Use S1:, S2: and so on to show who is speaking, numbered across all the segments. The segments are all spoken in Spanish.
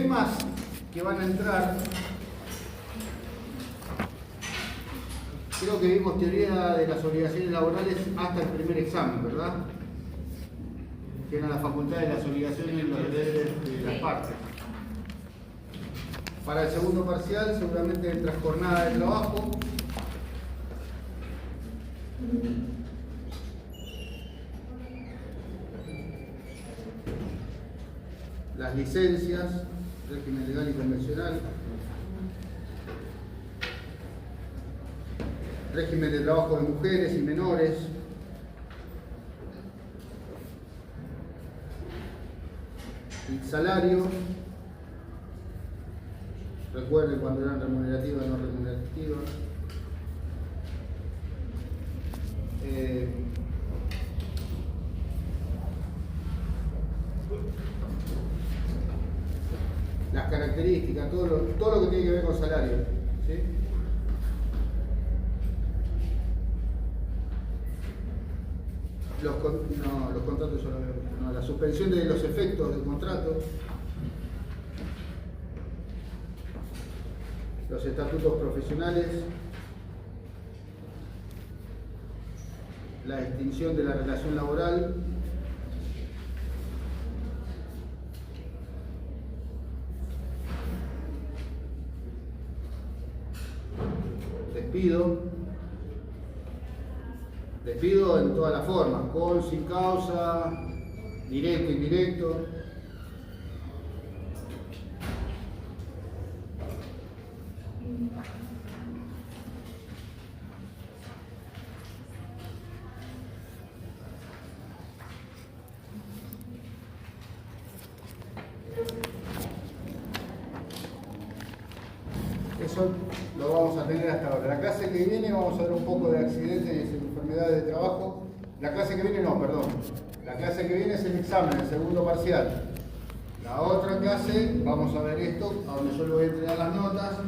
S1: temas que van a entrar, creo que vimos teoría de las obligaciones laborales hasta el primer examen, ¿verdad? Que eran las facultades, las obligaciones y los deberes de las partes. Para el segundo parcial, seguramente entra jornada de trabajo. Las licencias, régimen legal y convencional. Régimen de trabajo de mujeres y menores. El salario. Recuerden cuando eran remunerativas, no remunerativas. Las características, todo lo que tiene que ver con salario. ¿Sí? Los contratos, no, la suspensión de los efectos del contrato. Los estatutos profesionales, la extinción de la relación laboral, despido en todas las formas, con, sin causa, directo, indirecto. Eso lo vamos a tener hasta ahora. La clase que viene vamos a ver un poco de accidentes y enfermedades de trabajo. La clase que viene no, perdón. La clase que viene es el examen, el segundo parcial. La otra clase vamos a ver esto, a donde yo le voy a entregar las notas,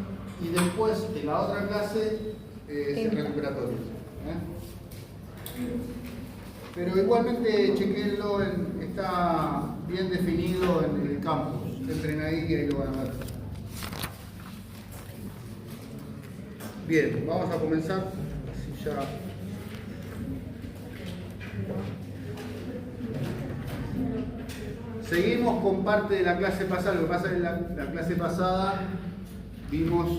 S1: y después en la otra clase es el recuperatorio. Pero igualmente chequenlo, está bien definido en el campus. Entren ahí y ahí lo van a ver. Bien, vamos a comenzar. Así ya. Seguimos con parte de la clase pasada. Lo que pasa es que la clase pasada vimos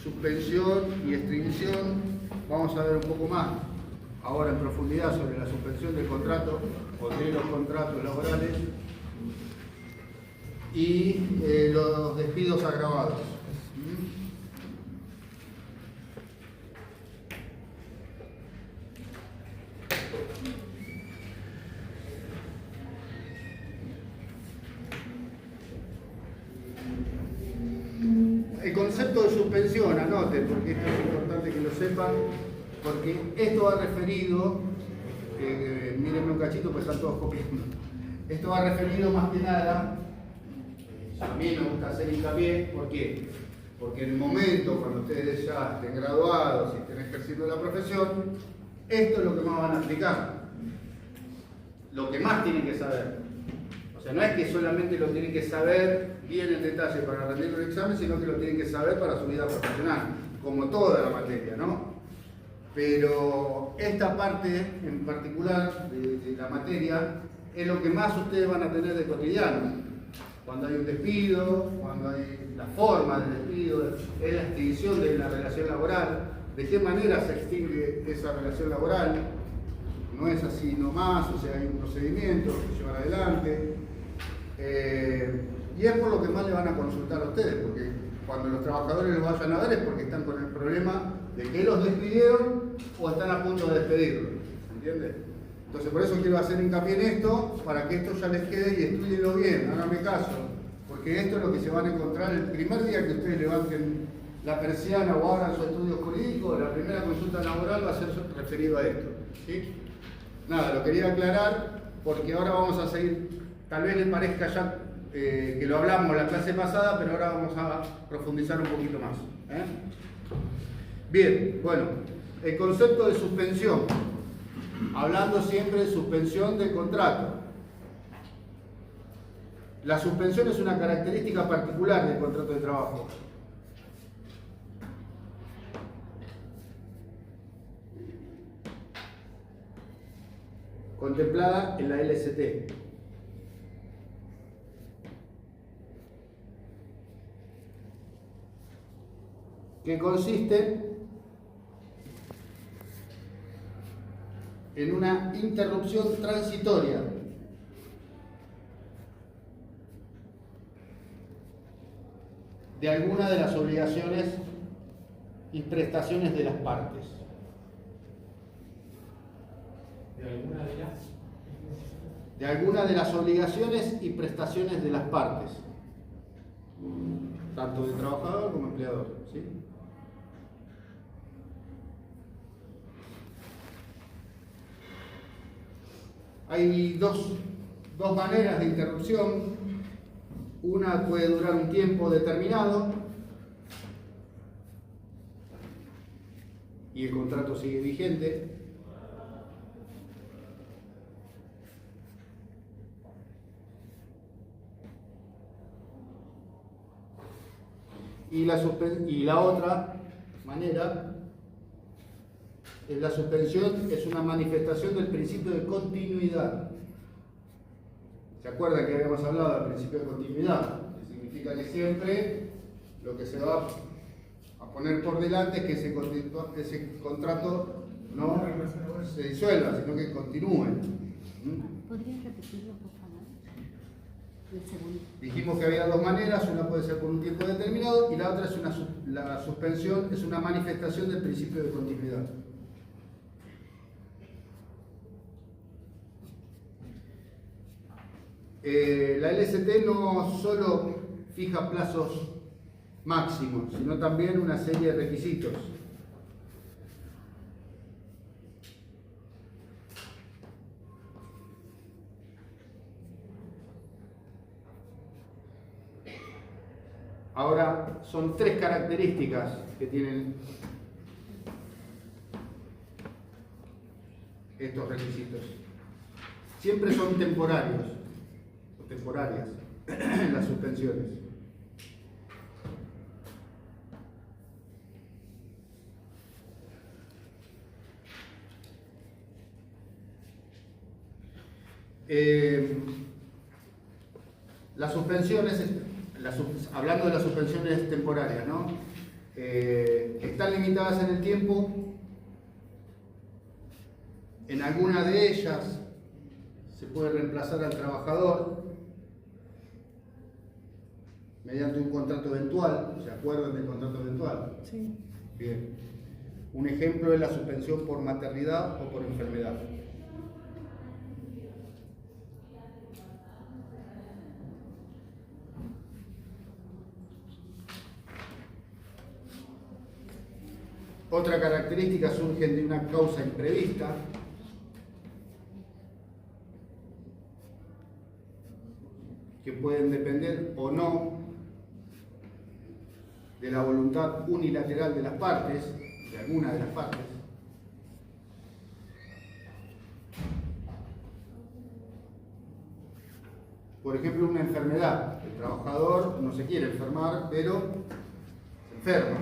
S1: suspensión y extinción. Vamos a ver un poco más ahora en profundidad sobre la suspensión del contrato o de los contratos laborales y los despidos agravados. El concepto de suspensión, anoten, porque esto es importante que lo sepan, porque esto va referido, mírenme un cachito, pues están todos copiando. Esto va referido más que nada, a mí me gusta hacer hincapié, ¿por qué? Porque en el momento, cuando ustedes ya estén graduados y estén ejerciendo la profesión, esto es lo que más van a aplicar, lo que más tienen que saber. O sea, no es que solamente lo tienen que saber bien en detalle para rendir un examen, sino que lo tienen que saber para su vida profesional, como toda la materia, ¿no? Pero esta parte en particular de la materia es lo que más ustedes van a tener de cotidiano. Cuando hay un despido, cuando hay la forma del despido, es la extinción de la relación laboral, de qué manera se extingue esa relación laboral. No es así nomás, o sea, hay un procedimiento que llevar adelante. Y es por lo que más le van a consultar a ustedes, porque cuando los trabajadores los vayan a ver es porque están con el problema de que los despidieron o están a punto de despedirlos. ¿Entiendes? Entonces por eso quiero hacer hincapié en esto, para que esto ya les quede y estudienlo bien, háganme caso, porque esto es lo que se van a encontrar el primer día que ustedes levanten la persiana o abran su estudio jurídico, la primera consulta laboral va a ser referido a esto. ¿Sí? Nada, lo quería aclarar porque ahora vamos a seguir, tal vez les parezca ya que lo hablamos la clase pasada, pero ahora vamos a profundizar un poquito más. Bien, bueno, el concepto de suspensión, hablando siempre de suspensión del contrato. La suspensión es una característica particular del contrato de trabajo. Contemplada en la LST. Que consiste en una interrupción transitoria de alguna de las obligaciones y prestaciones de las partes. De alguna de las obligaciones y prestaciones de las partes, tanto de trabajador como empleador, ¿sí? Hay dos maneras de interrupción. Una puede durar un tiempo determinado y el contrato sigue vigente. Y la otra manera es la suspensión, es una manifestación del principio de continuidad. ¿Se acuerdan que habíamos hablado del principio de continuidad? Que significa que siempre lo que se va a poner por delante es que ese contrato no se disuelva, sino que continúe.
S2: ¿Podrías repetirlo, por favor? El segundo.
S1: Dijimos que había dos maneras, una puede ser por un tiempo determinado y la otra es la suspensión, es una manifestación del principio de continuidad. La LST no solo fija plazos máximos, sino también una serie de requisitos. Ahora, son tres características que tienen estos requisitos. Siempre son temporarias las suspensiones. Las suspensiones, hablando de las suspensiones temporarias, ¿no? Están limitadas en el tiempo. En alguna de ellas se puede reemplazar al trabajador mediante un contrato eventual. ¿Se acuerdan del contrato eventual?
S2: Sí.
S1: Bien. Un ejemplo es la suspensión por maternidad o por enfermedad. Otra característica surgen de una causa imprevista. Que pueden depender o no de la voluntad unilateral de las partes, de alguna de las partes. Por ejemplo, una enfermedad. El trabajador no se quiere enfermar, pero se enferma.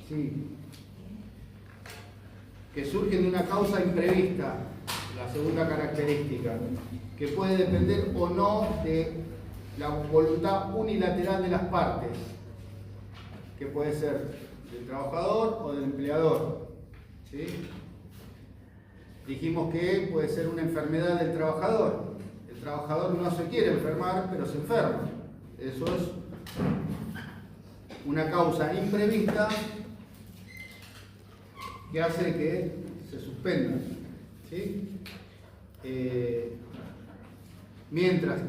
S1: Sí. Que surgen de una causa imprevista, la segunda característica, que puede depender o no de la voluntad unilateral de las partes, que puede ser del trabajador o del empleador. ¿Sí? Dijimos que puede ser una enfermedad del trabajador. El trabajador no se quiere enfermar, pero se enferma. Eso es una causa imprevista que hace que se suspenda. ¿Sí? Mientras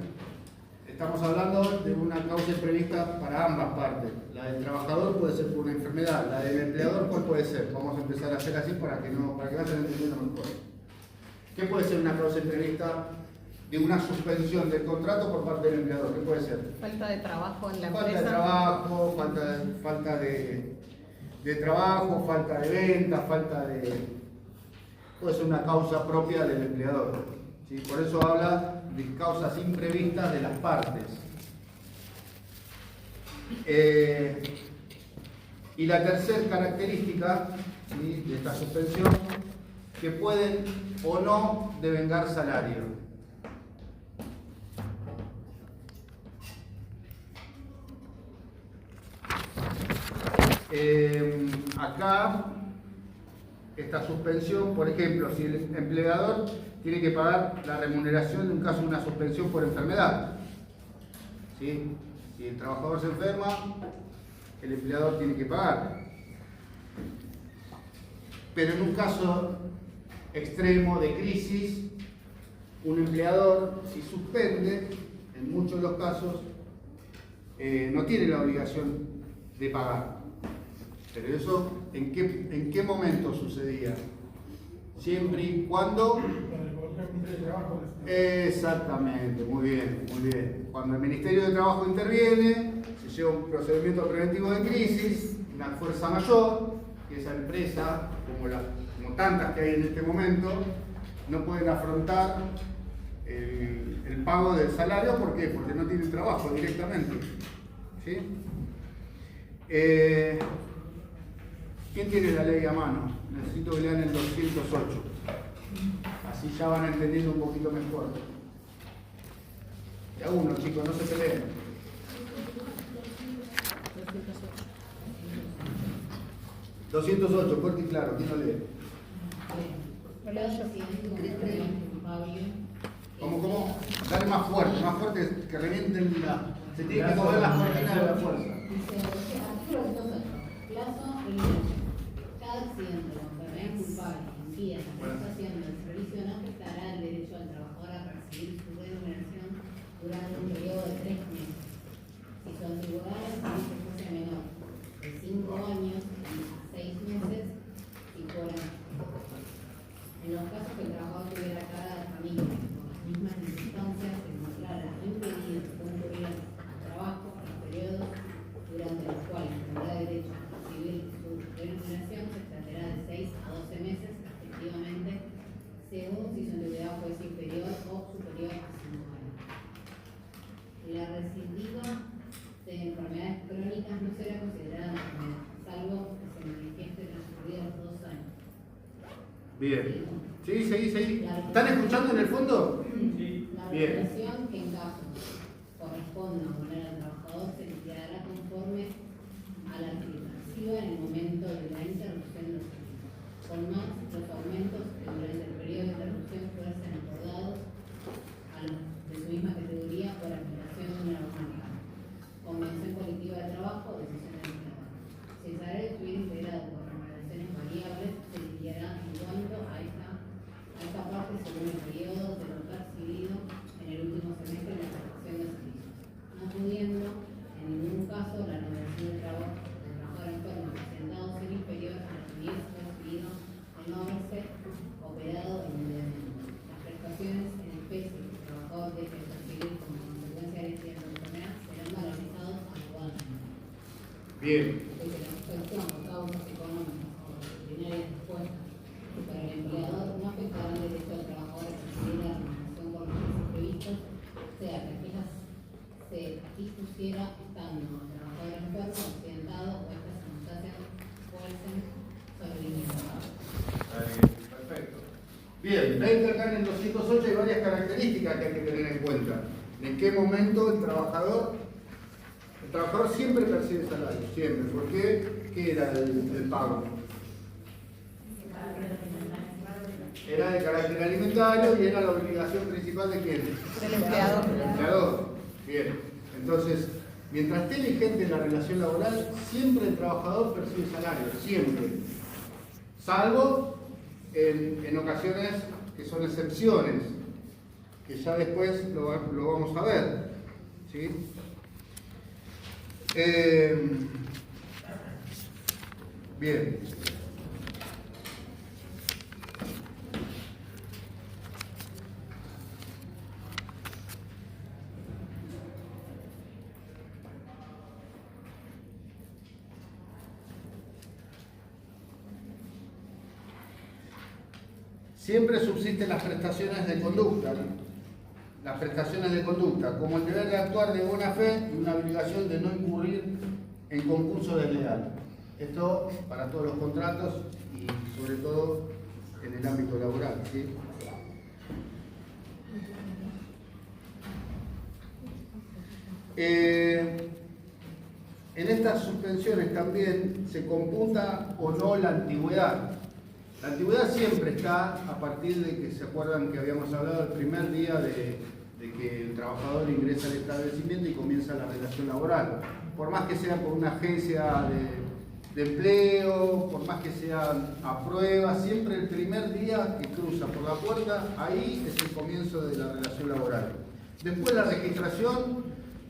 S1: estamos hablando de una causa imprevista para ambas partes. La del trabajador puede ser por una enfermedad, la del empleador, ¿cuál puede ser? Vamos a empezar a hacer así para que vayan entendiendo mejor. ¿Qué puede ser una causa imprevista de una suspensión del contrato por parte del empleador? ¿Qué puede ser?
S2: Falta de trabajo en la
S1: Falta
S2: empresa.
S1: de trabajo, falta de trabajo, falta de venta, falta de... puede ser una causa propia del empleador. ¿Sí? Por eso habla de causas imprevistas de las partes. Y la tercera característica, ¿sí?, de esta suspensión, que pueden o no devengar salario. Acá, esta suspensión, por ejemplo, si el empleador tiene que pagar la remuneración en un caso de una suspensión por enfermedad, ¿sí? Si el trabajador se enferma, el empleador tiene que pagar. Pero en un caso extremo de crisis, un empleador, si suspende, en muchos de los casos, no tiene la obligación de pagar. Pero eso, ¿en qué momento sucedía? Siempre y cuando... Exactamente, muy bien, muy bien. Cuando el Ministerio de Trabajo interviene, se lleva un procedimiento preventivo de crisis, una fuerza mayor, que esa empresa, como tantas que hay en este momento, no pueden afrontar el pago del salario. ¿Por qué? Porque no tienen trabajo directamente. ¿Sí? ¿Quién tiene la ley a mano? Necesito que lean el 208. Así ya van entendiendo un poquito mejor. Ya uno, chicos, no se peleen. 208, fuerte y claro, ¿quién lo lee? ¿Cómo? Dale más fuerte, que revienten la... Se tiene que mover las cortinas de la fuerza.
S3: Plazo inmediato. Cada accidente o enfermedad culpable impide la prestación del servicio no afectará el derecho del trabajador a percibir su remuneración durante un periodo de 3 meses. Si su antigüedad en el servicio fuese menor de 5 años a 6 meses, y fuera. En los casos que el trabajador tuviera carga de familia con las mismas circunstancias, se encontrará impedido concurrir al trabajo en los periodos durante los cuales tendrá derecho a recibir su remuneración, se extenderá de 6 a 12 meses, respectivamente, según si su antigüedad fuese inferior o superior a 5 años. La recidiva de enfermedades crónicas no será considerada enfermedad, salvo que se manifieste transcurridos 2 años.
S1: Bien. Sí, seguí. ¿Están escuchando en el fondo?
S3: Sí. La remuneración que en caso corresponda a poner al trabajador se liquidará conforme a la equitativa en el momento de la interrupción del servicio. Con más, los aumentos que durante el periodo de interrupción fuesen acordados a los de su misma categoría por aplicación de una norma, convención colectiva de trabajo o decisión del empleador. Si el salario estuviera integrado por remuneraciones variables, se liquidará en cuanto a esta parte según el periodo de lo percibido en el último semestre de la prestación de servicios, no pudiendo en ningún caso la remuneración del trabajador enfermo accidentado ser inferior a lo que hubiese recibido de no haberse operado indebidamente. Las prestaciones en especie que el trabajador deje de percibir como consecuencia de esta enfermedad serán valorizados adecuadamente.
S1: Bien.
S3: Porque la suspensión por causas económicas o disciplinarias dispuestas para el empleador no afectará el derecho del trabajador a recibir la remuneración por los meses previstos, sea que aquellas se dispusiera estando el trabajador enfermo, accidentado o estas circunstancias fuesen sobrevivientes.
S1: Perfecto. Bien, ven que acá en el 208 hay varias características que hay que tener en cuenta. ¿En qué momento el trabajador siempre percibe salario? Siempre. ¿Por qué? ¿Qué era el pago? Era de carácter alimentario y era la obligación principal de quién?
S4: Del empleador.
S1: Del empleador. Bien. Entonces, mientras esté vigente la relación laboral, siempre el trabajador percibe salario, siempre. Salvo en ocasiones que son excepciones, que ya después lo vamos a ver. ¿Sí? Bien. Siempre subsisten las prestaciones de conducta. Las prestaciones de conducta, como el deber de actuar de buena fe y una obligación de no incurrir en concurso desleal. Esto para todos los contratos y sobre todo en el ámbito laboral, ¿sí? En estas suspensiones también se computa o no la antigüedad. La antigüedad siempre está a partir de que se acuerdan que habíamos hablado el primer día de que el trabajador ingresa al establecimiento y comienza la relación laboral. Por más que sea por una agencia de empleo, por más que sea a prueba, siempre el primer día que cruza por la puerta, ahí es el comienzo de la relación laboral. Después la registración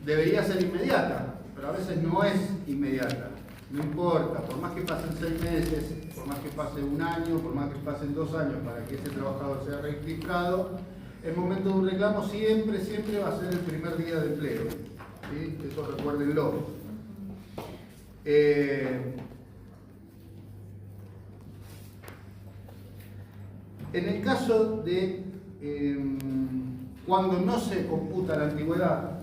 S1: debería ser inmediata, pero a veces no es inmediata. No importa, por más que pasen 6 meses, por más que pase 1 año, por más que pasen 2 años para que ese trabajador sea registrado, el momento de un reclamo siempre va a ser el primer día de empleo. ¿Sí? Eso recuérdenlo. En el caso de cuando no se computa la antigüedad,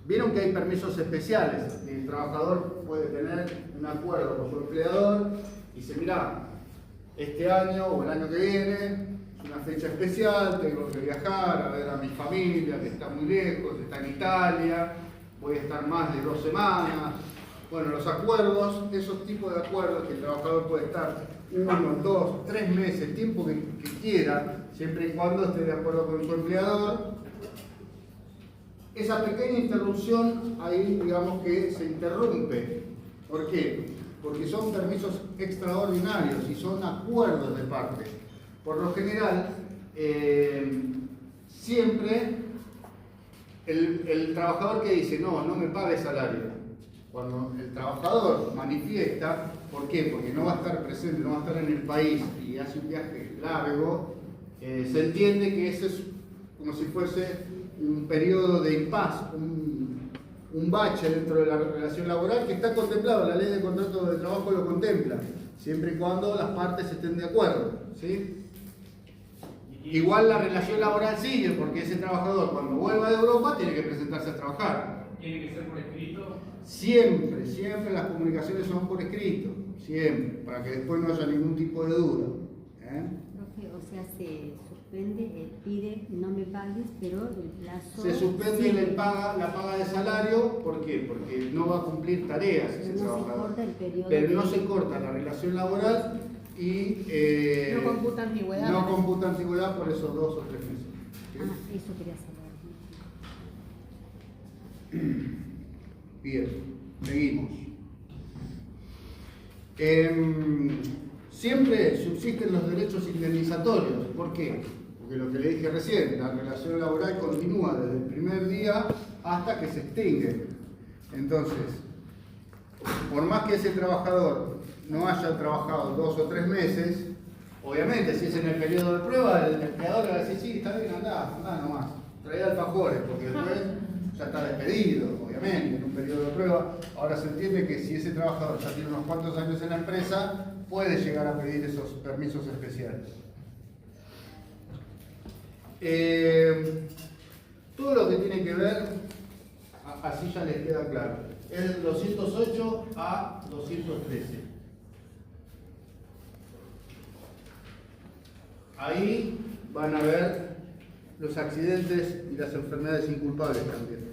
S1: vieron que hay permisos especiales. El trabajador puede tener un acuerdo con su empleador y dice, mirá, este año o el año que viene es una fecha especial, tengo que viajar a ver a mi familia que está muy lejos, está en Italia, voy a estar más de 2 semanas. Bueno, los acuerdos, esos tipos de acuerdos que el trabajador puede estar 1, 2, 3 meses, el tiempo que quiera, siempre y cuando esté de acuerdo con su empleador. Esa pequeña interrupción ahí digamos que se interrumpe. ¿Por qué? Porque son permisos extraordinarios y son acuerdos de parte. Por lo general, siempre el trabajador que dice no me pague salario. Cuando el trabajador manifiesta, ¿por qué? Porque no va a estar presente, no va a estar en el país y hace un viaje largo, se entiende que ese es como si fuese un periodo de impas, un bache dentro de la relación laboral que está contemplado, la ley de contrato de trabajo lo contempla, siempre y cuando las partes estén de acuerdo, ¿sí? Igual la relación laboral sigue, porque ese trabajador cuando vuelva de Europa tiene que presentarse a trabajar.
S4: ¿Tiene que ser por escrito?
S1: Siempre las comunicaciones son por escrito, siempre, para que después no haya ningún tipo de duda.
S2: Profe, o sea, se suspende, pide no me pagues, pero el plazo...
S1: Se suspende la paga de salario, ¿por qué? Porque no va a cumplir tareas ese trabajador. Pero no se corta la relación laboral y...
S5: no computa antigüedad.
S1: No computa antigüedad por esos 2 o 3 meses. ¿Sí?
S2: Eso quería saber.
S1: Bien, seguimos. Siempre subsisten los derechos indemnizatorios. ¿Por qué? Porque lo que le dije recién, la relación laboral continúa desde el primer día hasta que se extingue. Entonces, por más que ese trabajador no haya trabajado 2 o 3 meses, obviamente si es en el periodo de prueba, el empleador le va a decir, sí, está bien, andá nomás, trae alfajores, porque después ya está despedido, obviamente, en un periodo de prueba. Ahora se entiende que si ese trabajador ya tiene unos cuantos años en la empresa, puede llegar a pedir esos permisos especiales. Todo lo que tiene que ver, así ya les queda claro, es del 208 a 213. Ahí van a ver los accidentes y las enfermedades inculpables también.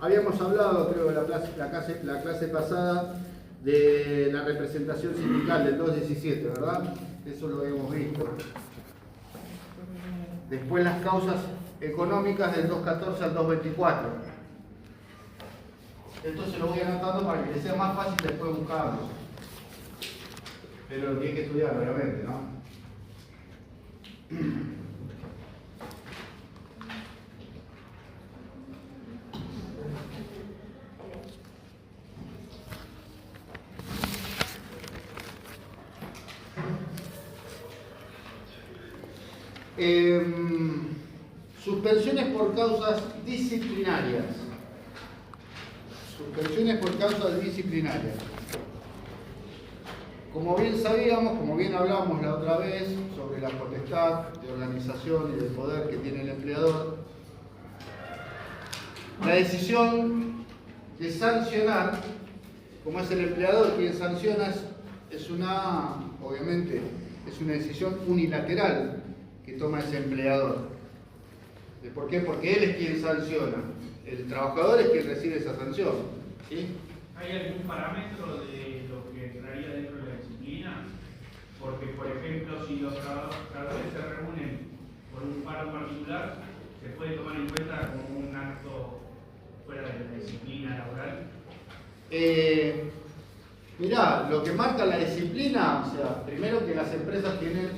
S1: Habíamos hablado, creo, en la clase pasada de la representación sindical del 217, ¿verdad? Eso lo habíamos visto. Después las causas económicas del 214 al 224. Esto se lo voy anotando para que les sea más fácil después buscarlo. Pero lo tienen que estudiar, obviamente, ¿no? Suspensiones por causas disciplinarias. Suspensiones por causa disciplinaria. Como bien sabíamos, como bien hablamos la otra vez sobre la potestad de organización y de poder que tiene el empleador, la decisión de sancionar, como es el empleador quien sanciona, obviamente, es una decisión unilateral que toma ese empleador. ¿Por qué? Porque él es quien sanciona. El trabajador es quien recibe esa sanción. ¿Sí?
S4: ¿Hay algún parámetro de lo que entraría dentro de la disciplina? Porque, por ejemplo, si los trabajadores se reúnen por un paro particular, ¿se puede tomar en cuenta como un acto fuera de la disciplina laboral?
S1: Mirá, lo que marca la disciplina, o sea, primero que las empresas tienen,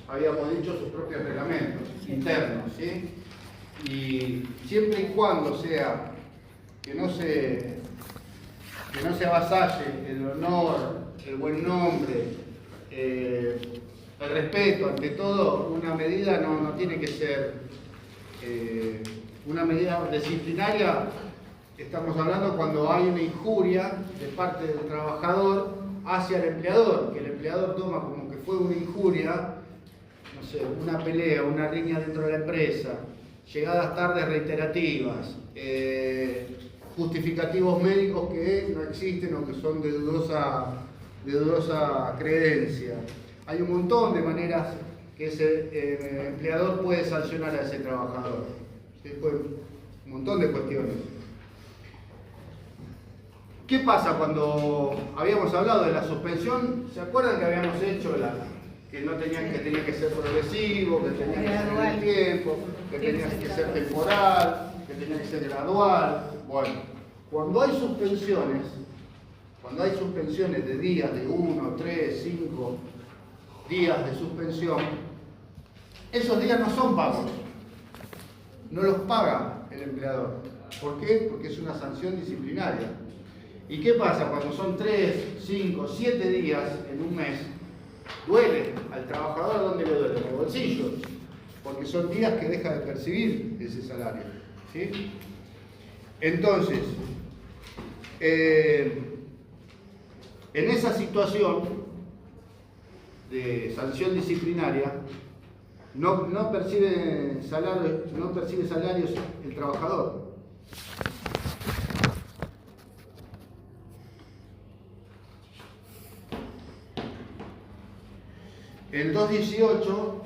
S1: habíamos dicho, sus propios reglamentos internos, ¿sí? Y siempre y cuando sea que no se avasalle el honor, el buen nombre, el respeto, ante todo, una medida no tiene que ser una medida disciplinaria. Estamos hablando cuando hay una injuria de parte del trabajador hacia el empleador, que el empleador toma como que fue una injuria, no sé, una pelea, una riña dentro de la empresa, llegadas tardes reiterativas, justificativos médicos que no existen o que son de dudosa creencia. Hay un montón de maneras que ese empleador puede sancionar a ese trabajador. Después, un montón de cuestiones. ¿Qué pasa cuando habíamos hablado de la suspensión? ¿Se acuerdan que habíamos hecho que tenía que ser progresivo, que tenía que ser en el tiempo, que tenía que ser temporal, que tenía que ser gradual? Bueno, cuando hay suspensiones de días, de 1, 3, 5 días de suspensión, esos días no son pagos, no los paga el empleador. ¿Por qué? Porque es una sanción disciplinaria. ¿Y qué pasa cuando son 3, 5, 7 días en un mes? Duele al trabajador. ¿Dónde le duele? En el bolsillo, porque son días que deja de percibir ese salario, ¿sí? Entonces, en esa situación de sanción disciplinaria, no percibe salarios el trabajador. El 218,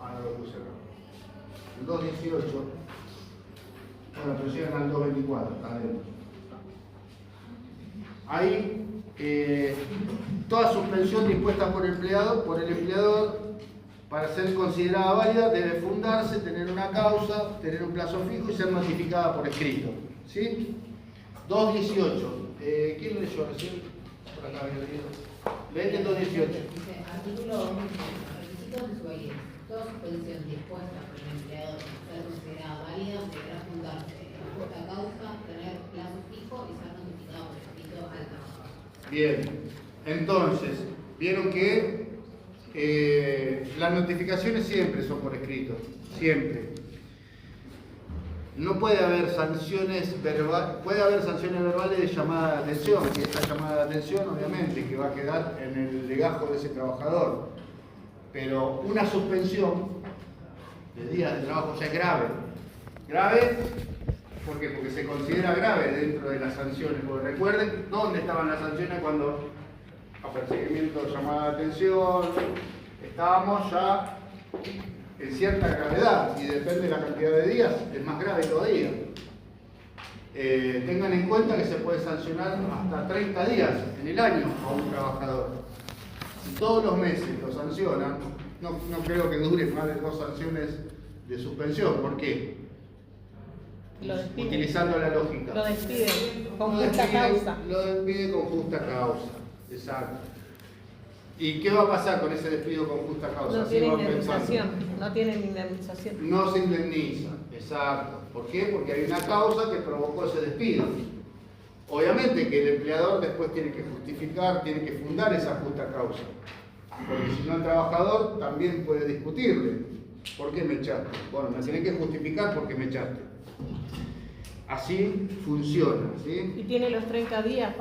S1: no lo puse acá. El 218, bueno, pero llegan al 224, está bien. Ahí, toda suspensión dispuesta por el empleador, para ser considerada válida, debe fundarse, tener una causa, tener un plazo fijo y ser notificada por escrito. ¿Sí? 218. ¿Quién lo leyó recién? Por acá había leído. Leete el 218.
S3: Dice, artículo 2, requisitos de su validez. Toda suspensión dispuesta por el empleador para ser considerada válida deberá fundarse en justa causa, tener plazo fijo y ser notificado por escrito al trabajador.
S1: Bien, entonces, vieron que las notificaciones siempre son por escrito, siempre. No puede haber sanciones verbales, puede haber sanciones verbales de llamada de atención, y esta llamada de atención obviamente que va a quedar en el legajo de ese trabajador. Pero una suspensión de días de trabajo ya es grave. ¿Grave? ¿Por qué? Porque se considera grave dentro de las sanciones. Porque recuerden dónde estaban las sanciones cuando apercibimiento, llamada de atención, estábamos ya en cierta gravedad y depende de la cantidad de días, es más grave todavía. Tengan en cuenta que se puede sancionar hasta 30 días en el año a un trabajador. Si todos los meses lo sancionan, no creo que dure más de 2 sanciones de suspensión. ¿Por qué?
S5: Lo despide.
S1: Utilizando la lógica.
S5: Lo despide con justa causa.
S1: Lo despide con justa causa, exacto. ¿Y qué va a pasar con ese despido con justa causa?
S5: No
S1: Así
S5: tiene
S1: van
S5: indemnización.
S1: pensando.
S5: No tienen indemnización.
S1: No se indemniza, exacto. ¿Por qué? Porque hay una causa que provocó ese despido. Obviamente que el empleador después tiene que justificar, tiene que fundar esa justa causa. Porque si no el trabajador también puede discutirle. ¿Por qué me echaste? Bueno, me tenés que justificar por qué me echaste. así funciona, ¿sí?
S5: Y tiene los 30 días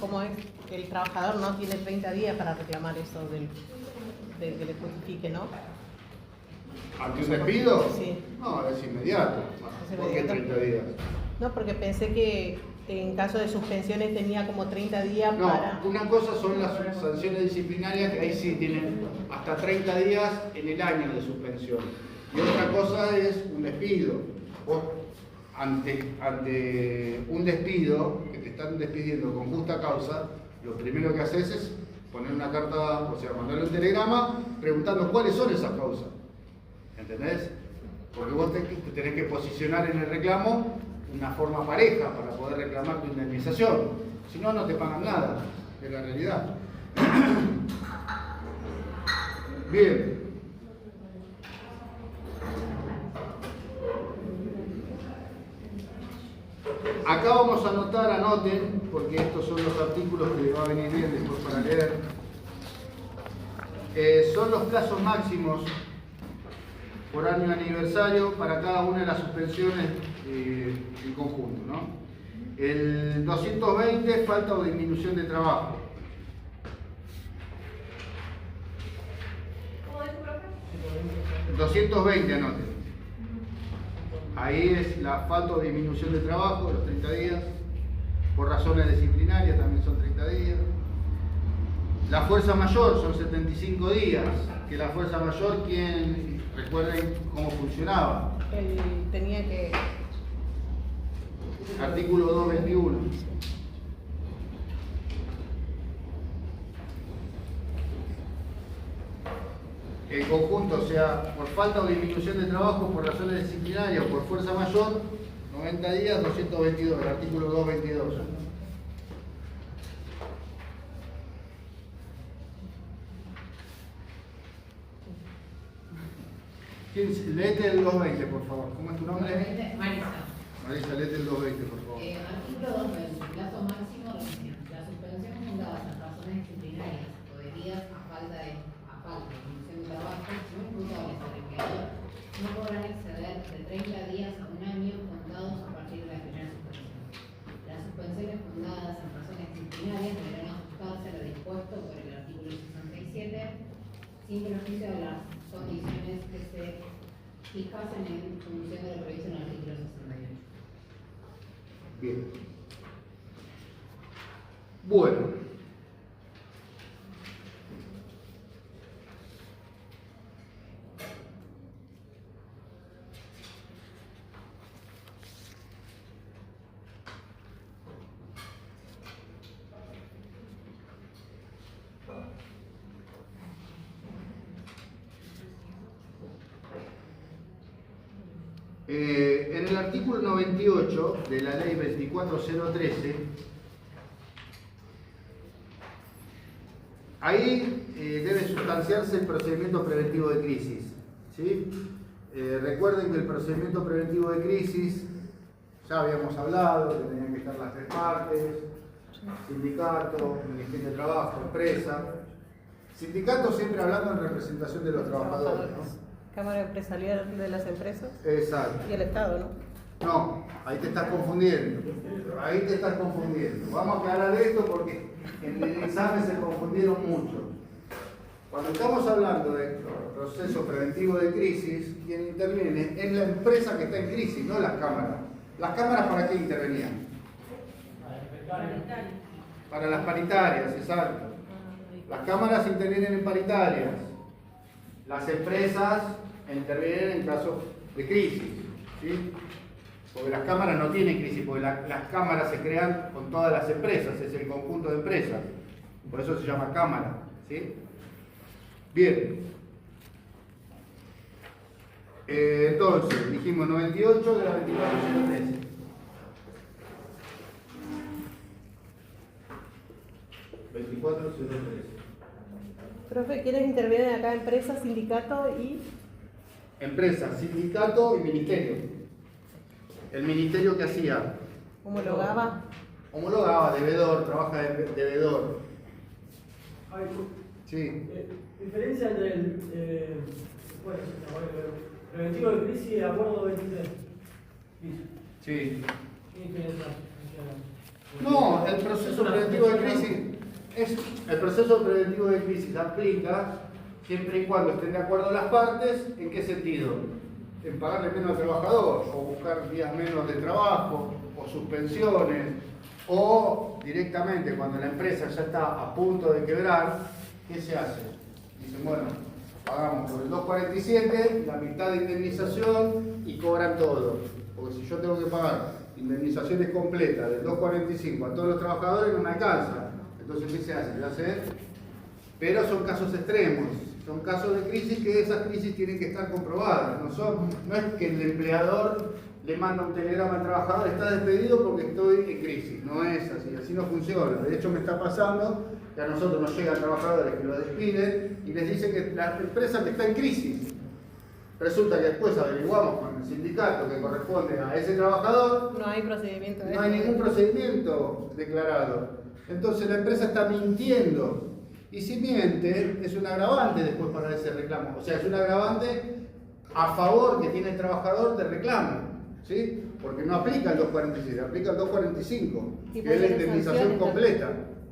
S5: ¿cómo es? El trabajador no tiene 30 días para reclamar eso del que le justifique, ¿no?
S1: ¿Ante un despido?
S5: Sí.
S1: No, es inmediato.
S5: Es
S1: ¿Por qué
S5: inmediato.
S1: 30 días?
S5: No, porque pensé que en caso de suspensiones tenía como 30 días
S1: No,
S5: para...
S1: una cosa son las sanciones disciplinarias, que ahí sí tienen hasta 30 días en el año de suspensión. Y otra cosa es un despido. Vos, ante un despido, que te están despidiendo con justa causa, lo primero que haces es poner una carta, o sea, mandarle un telegrama preguntando cuáles son esas causas. ¿Entendés? Porque vos te tenés que posicionar en el reclamo una forma pareja para poder reclamar tu indemnización. Si no, no te pagan nada. Es la realidad. Bien. Acá vamos a anotar, anoten, porque estos son los artículos que va a venir bien después para leer. Son los casos máximos por año aniversario para cada una de las suspensiones en conjunto, ¿no? El 220, falta o disminución de trabajo.
S6: ¿Cómo es, profe?
S1: 220, anoten. Ahí es la falta o disminución de trabajo, los 30 días. Por razones disciplinarias también son 30 días. La fuerza mayor son 75 días. Que la fuerza mayor, ¿quién? Recuerden cómo funcionaba.
S5: Él tenía que...
S1: Artículo 221. El conjunto, o sea, por falta o disminución de trabajo, por razones disciplinarias o por fuerza mayor, 90 días, 222, el artículo 222. Léete el 220, por favor. ¿Cómo es tu nombre?
S3: Marisa.
S1: Marisa, léete el 220, por favor.
S3: Artículo 220. Plazo máximo de revisión. Las suspensiones fundadas en razones disciplinarias o debidas a falta de condición de trabajo no imputables al empleador no podrán exceder de 30 días a un año contados a partir de la primera suspensión. Las suspensiones fundadas en razones disciplinarias deberán ajustarse a lo dispuesto por el artículo 67 sin perjuicio de las condiciones que se fijasen en función de lo previsto en el artículo 68.
S1: Bien. Bueno. En el artículo 98 de la ley 24013, ahí debe sustanciarse el procedimiento preventivo de crisis, ¿sí? Recuerden que el procedimiento preventivo de crisis, ya habíamos hablado, que tenían que estar las tres partes, sindicato, Ministerio de Trabajo, empresa. Sindicato siempre hablando en representación de los trabajadores, ¿no?
S5: Cámara Empresarial de las Empresas
S1: Exacto.
S5: y el Estado, ¿no?
S1: No, ahí te estás confundiendo. Ahí te estás confundiendo. Vamos a aclarar esto porque en el examen se confundieron mucho. Cuando estamos hablando de proceso preventivo de crisis, quien interviene es la empresa que está en crisis, no las cámaras. ¿Las cámaras para qué intervenían? Para las paritarias, exacto. Las cámaras intervienen en paritarias. Las empresas intervienen en casos de crisis, ¿sí? Porque las cámaras no tienen crisis, porque las cámaras se crean con todas las empresas, es el conjunto de empresas. Por eso se llama cámara, ¿sí? Bien. Entonces, dijimos 98 de la 24.013.
S5: Profe, ¿quiénes intervienen acá? Empresa, sindicato y...
S1: Empresa, sindicato y ministerio. El ministerio que hacía.
S5: homologaba.
S1: Homologaba, devedor, trabaja de devedor.
S7: Ay,
S1: Sí.
S7: diferencia entre
S6: Bueno, preventivo de crisis, acuerdo 23.
S1: Sí.
S6: ¿Qué diferencia?
S1: No, el proceso preventivo de crisis el proceso preventivo de crisis aplica siempre y cuando estén de acuerdo las partes. ¿En qué sentido? En pagarle menos al trabajador, o buscar días menos de trabajo, o suspensiones, o directamente cuando la empresa ya está a punto de quebrar, ¿qué se hace? Dicen, bueno, pagamos por el 247 la mitad de indemnización y cobran todo. Porque si yo tengo que pagar indemnizaciones completas del 245 a todos los trabajadores, no me alcanza. Entonces, ¿qué se hace? Se hace, pero son casos extremos, son casos de crisis que esas crisis tienen que estar comprobadas. No es que el empleador le manda un telegrama al trabajador, está despedido porque estoy en crisis. No es así no funciona. De hecho, me está pasando que a nosotros nos llegan trabajadores que lo despiden y les dicen que la empresa que está en crisis. Resulta que después averiguamos con el sindicato que corresponde a ese trabajador.
S5: No hay procedimiento.
S1: No hay ningún procedimiento declarado. Entonces la empresa está mintiendo. Y si miente, es un agravante después para ese reclamo. O sea, es un agravante a favor que tiene el trabajador de reclamo. ¿Sí? Porque no aplica el 247, aplica el 245, que es la indemnización completa.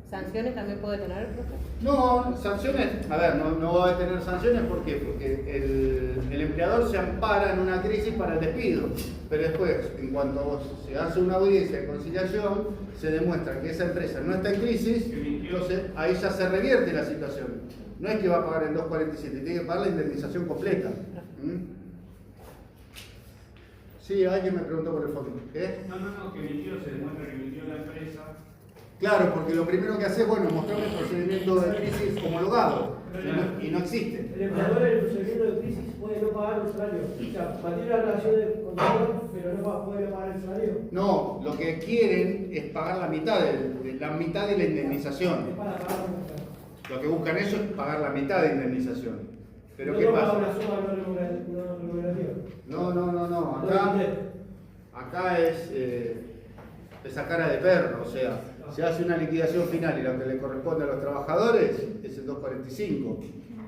S5: ¿Sanciones también puede tener, profe?
S1: No, sanciones, a ver, no va a tener sanciones, ¿por qué? Porque el empleador se ampara en una crisis para el despido, pero después, en cuanto se hace una audiencia de conciliación, se demuestra que esa empresa no está en crisis, entonces ahí ya se revierte la situación. No es que va a pagar el 247, tiene que pagar la indemnización completa. Sí, alguien me preguntó por el fondo. ¿Qué?
S4: No, que mintió, se demuestra que mintió la empresa.
S1: Claro, porque lo primero que hace es, bueno, mostrar el procedimiento de crisis homologado, y no existe.
S6: El empleador en el procedimiento de crisis puede no pagar el salario. O sea, mantiene la relación de contrato, pero no puede no pagar el salario.
S1: No, lo que quieren es pagar la mitad de la indemnización.
S6: Es para pagar la
S1: Lo que buscan ellos es pagar la mitad de indemnización. Pero
S6: no
S1: ¿qué pasa?
S6: una suma no remunerativa.
S1: No. Acá es esa cara de perro, o sea, se hace una liquidación final y lo que le corresponde a los trabajadores es el 245.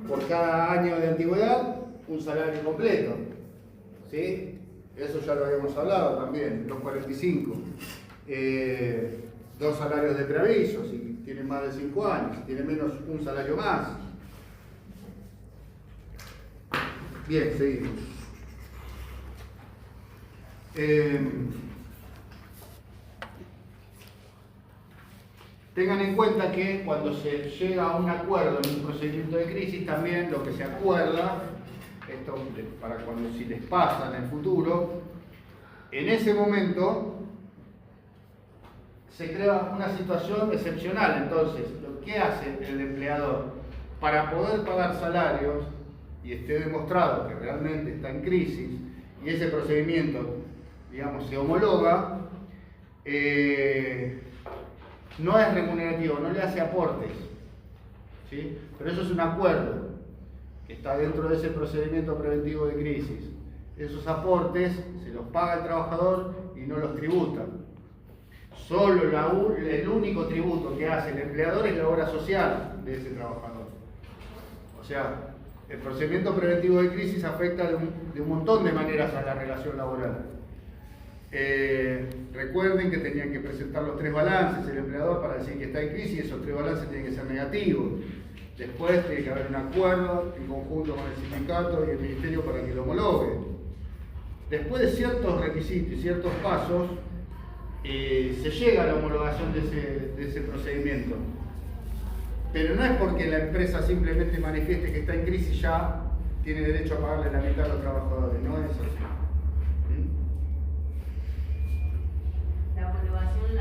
S1: Por cada año de antigüedad, un salario completo. ¿Sí? Eso ya lo habíamos hablado también, 245. 2 salarios de preaviso, si tiene más de 5 años, si tiene menos, un salario más. Bien, seguimos. Tengan en cuenta que cuando se llega a un acuerdo en un procedimiento de crisis, también lo que se acuerda, esto para cuando si les pasa en el futuro, en ese momento se crea una situación excepcional. Entonces, ¿qué hace el empleador? Para poder pagar salarios y esté demostrado que realmente está en crisis y ese procedimiento, digamos, se homologa, no es remunerativo, no le hace aportes, ¿sí? Pero eso es un acuerdo que está dentro de ese procedimiento preventivo de crisis. Esos aportes se los paga el trabajador y no los tributa. Solo el único tributo que hace el empleador es la obra social de ese trabajador. O sea, el procedimiento preventivo de crisis afecta de un montón de maneras a la relación laboral. Recuerden que tenían que presentar los 3 balances el empleador para decir que está en crisis, y esos 3 balances tienen que ser negativos. Después tiene que haber un acuerdo en conjunto con el sindicato y el ministerio para que lo homologue. Después de ciertos requisitos y ciertos pasos, se llega a la homologación de ese procedimiento. Pero no es porque la empresa simplemente manifieste que está en crisis ya tiene derecho a pagarle la mitad a los trabajadores, no es así.
S3: La homologación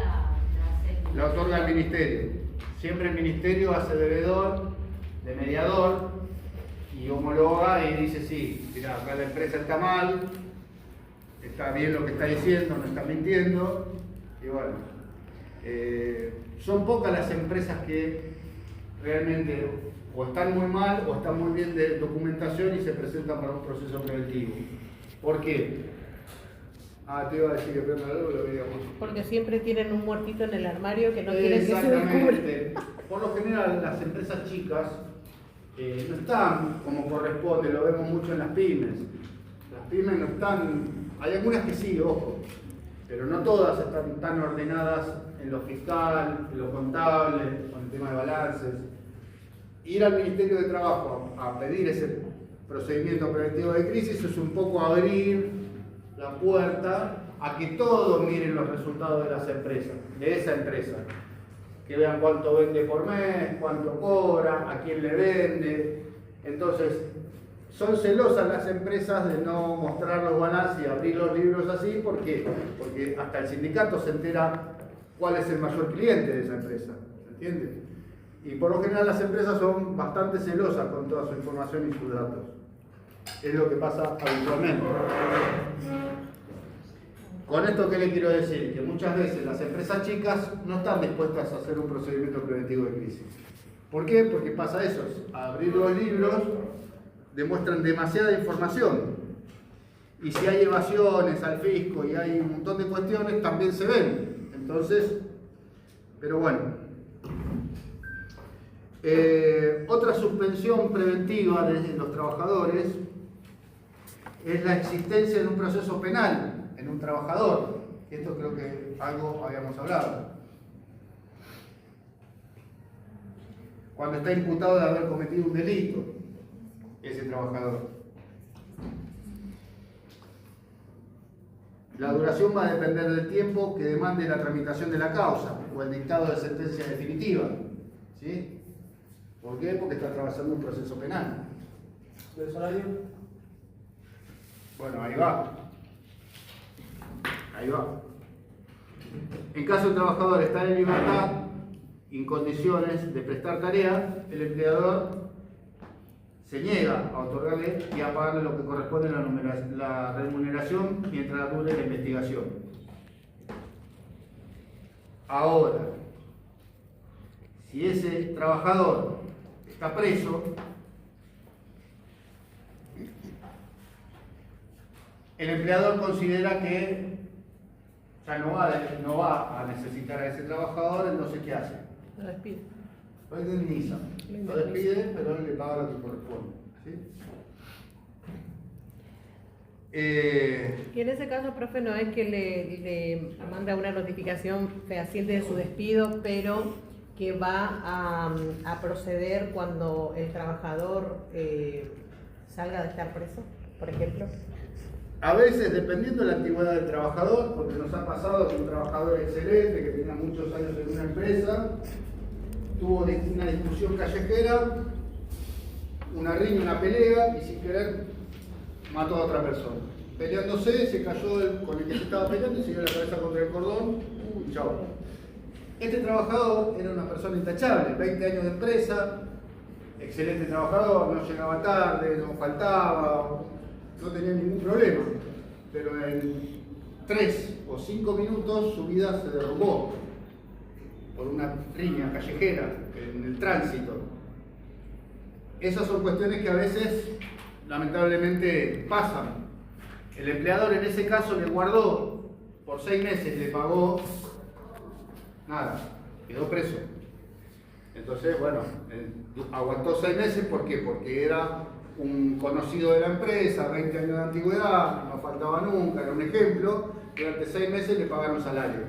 S1: la otorga el ministerio. Siempre el ministerio hace de veedor, de mediador, y homologa y dice, sí, mira, acá la empresa está mal, está bien lo que está diciendo, no está mintiendo, y bueno, son pocas las empresas que realmente o están muy mal o están muy bien de documentación y se presentan para un proceso preventivo. ¿Por qué? Te iba a decir que prenda algo, lo veíamos.
S5: Porque siempre tienen un muertito en el armario que no quieren que se descubra.
S1: Exactamente. Por lo general, las empresas chicas no están como corresponde, lo vemos mucho en las pymes. Las pymes no están, hay algunas que sí, ojo, pero no todas están tan ordenadas en lo fiscal, en lo contable, con el tema de balances. Ir al Ministerio de Trabajo a pedir ese procedimiento preventivo de crisis es un poco abrir la puerta a que todos miren los resultados de las empresas, de esa empresa. Que vean cuánto vende por mes, cuánto cobra, a quién le vende. Entonces, son celosas las empresas de no mostrar los balances y abrir los libros así. ¿Por qué? Porque hasta el sindicato se entera cuál es el mayor cliente de esa empresa. ¿Se entiende? Y por lo general las empresas son bastante celosas con toda su información y sus datos. Es lo que pasa habitualmente. Con esto, ¿qué le quiero decir? Que muchas veces las empresas chicas no están dispuestas a hacer un procedimiento preventivo de crisis. ¿Por qué? Porque pasa eso. Abrir los libros demuestran demasiada información. Y si hay evasiones al fisco y hay un montón de cuestiones, también se ven. Entonces, pero bueno. Otra suspensión preventiva de los trabajadores es la existencia de un proceso penal en un trabajador. Esto creo que algo habíamos hablado. Cuando está imputado de haber cometido un delito, ese trabajador. La duración va a depender del tiempo que demande la tramitación de la causa o el dictado de sentencia definitiva. ¿Sí? ¿Por qué? Porque está atravesando un proceso penal.
S6: ¿El salario?
S1: Bueno, ahí va. Ahí va. En caso el trabajador está en libertad, en condiciones de prestar tarea, el empleador se niega a otorgarle y a pagarle lo que corresponde a la remuneración mientras dure la investigación. Ahora, si ese trabajador está preso, el empleador considera que ya no va a necesitar a ese trabajador, entonces ¿qué hace?
S5: Lo despide.
S1: Lo indemniza. Lo despide, pero él le paga lo que corresponde. ¿Sí?
S5: Y en ese caso, profe, no es que le manda una notificación fehaciente de su despido, pero que va a proceder cuando el trabajador salga de estar preso, por ejemplo.
S1: A veces, dependiendo de la antigüedad del trabajador, porque nos ha pasado que un trabajador excelente que tenía muchos años en una empresa tuvo una discusión callejera, una riña, una pelea, y sin querer mató a otra persona. Peleándose, se cayó con el que se estaba peleando y se dio la cabeza contra el cordón, y chao. Este trabajador era una persona intachable, 20 años de empresa, excelente trabajador, no llegaba tarde, no faltaba, no tenía ningún problema. Pero en 3 o 5 minutos su vida se derrumbó por una riña callejera en el tránsito. Esas son cuestiones que a veces lamentablemente pasan. El empleador en ese caso le guardó por 6 meses, le pagó nada, quedó preso. Entonces, bueno, aguantó 6 meses, ¿por qué? Porque era un conocido de la empresa, 20 años de antigüedad, no faltaba nunca, era un ejemplo. Durante 6 meses le pagaron salario,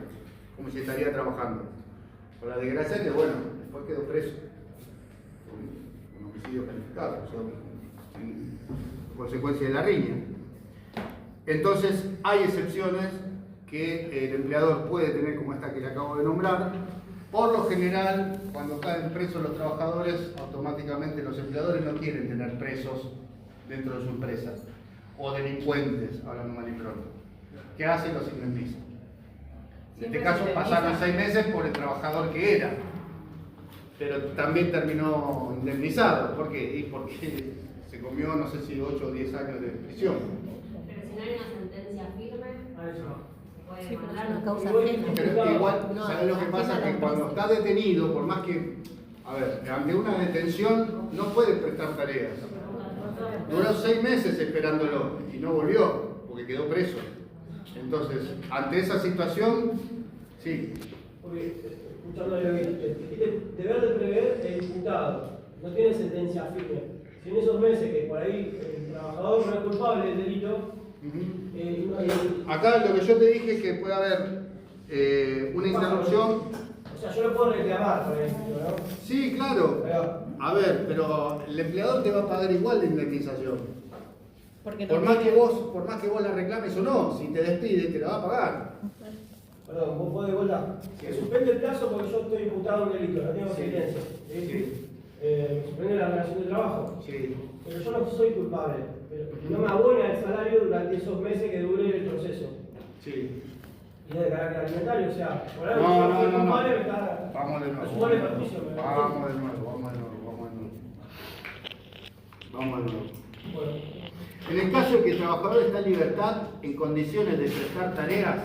S1: como si estaría trabajando. Con la desgracia que, bueno, después quedó preso. Un homicidio calificado, en consecuencia de la riña. Entonces, hay excepciones que el empleador puede tener, como esta que le acabo de nombrar. Por lo general, cuando caen presos los trabajadores, automáticamente los empleadores no quieren tener presos dentro de su empresa, o delincuentes, hablando mal y pronto. ¿Qué hacen? Los indemnizan. En este caso pasaron 6 meses por el trabajador que era, pero también terminó indemnizado. ¿Por qué? Y porque se comió, no sé si 8 o 10 años de prisión.
S3: Pero si no hay una sentencia firme,
S6: A eso no.
S3: se puede
S2: Sí,
S3: demandar
S2: una
S3: una
S2: causa
S6: Igual-
S2: ajena.
S1: Pero igual,
S2: No,
S1: ¿sabes lo que pasa?
S2: ajena a
S1: Que
S2: la
S1: cuando
S2: empresa.
S1: está detenido, por más que, a ver, ante una detención no puede prestar tareas. Duró 6 meses esperándolo y no volvió, porque quedó preso. Entonces, ante esa situación, sí.
S6: Porque, escuchándole bien, tiene deber de prever el imputado no tiene sentencia firme. Si en esos meses que por ahí el trabajador no es culpable del delito,
S1: acá lo que yo te dije es que puede haber una interrupción.
S6: O sea, yo lo puedo reclamar, por ejemplo, ¿no?
S1: Sí, claro. A ver, pero el empleador te va a pagar igual la indemnización.
S5: Porque
S1: Por más que vos la reclames o no, si te despide, te la va a pagar.
S6: Perdón, vos podés volver. Se suspende el plazo porque yo estoy imputado en un delito, no tengo
S1: Sí.
S6: sentencia.
S1: Sí.
S6: Suspende la relación de trabajo.
S1: Sí.
S6: Pero yo no soy culpable. Pero no me abona el salario durante esos meses que dure el proceso.
S1: Sí.
S6: Y es de carácter alimentario, o sea, por algo
S1: No,
S6: yo
S1: no,
S6: soy
S1: no,
S6: culpable,
S1: no.
S6: me está.
S1: Vamos de nuevo.
S6: Ayudar el perjuicio,
S1: Vamos de nuevo.
S6: Bueno.
S1: En el caso de que el trabajador está en libertad, en condiciones de prestar tareas,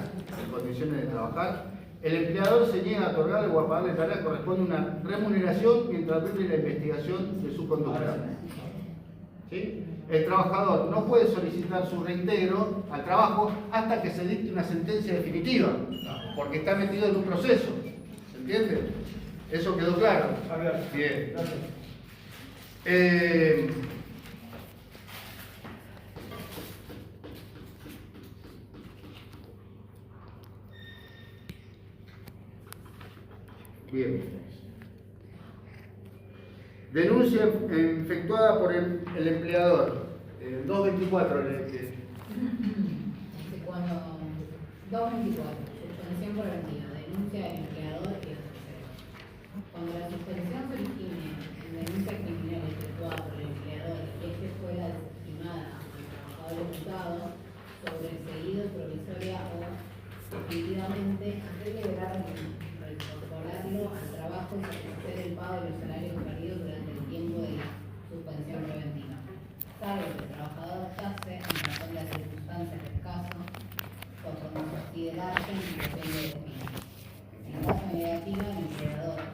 S1: en condiciones de trabajar, el empleador se niega a otorgarle o a pagarle tareas, corresponde una remuneración mientras dure la investigación de su conducta. ¿Sí? El trabajador no puede solicitar su reintegro al trabajo hasta que se dicte una sentencia definitiva, porque está metido en un proceso. ¿Se entiende? ¿Eso quedó claro? Bien.
S6: Gracias.
S1: Bien. Denuncia efectuada por el empleador. 224.
S3: Cuando 224, suspensión preventiva, denuncia del empleador y el tercero. Cuando la suspensión se origine en denuncia criminal efectuada por el empleador y este fuera desestimada al trabajador imputado, sobreseído provisoria o definitivamente, hacer deberá reincorporarlo al trabajo y satisfacer el pago de los salarios perdidos durante el tiempo de la suspensión preventiva. Salvo que el trabajador case en razón de las circunstancias del caso o cuando considerarse en situación de despido. En caso negativo, el empleador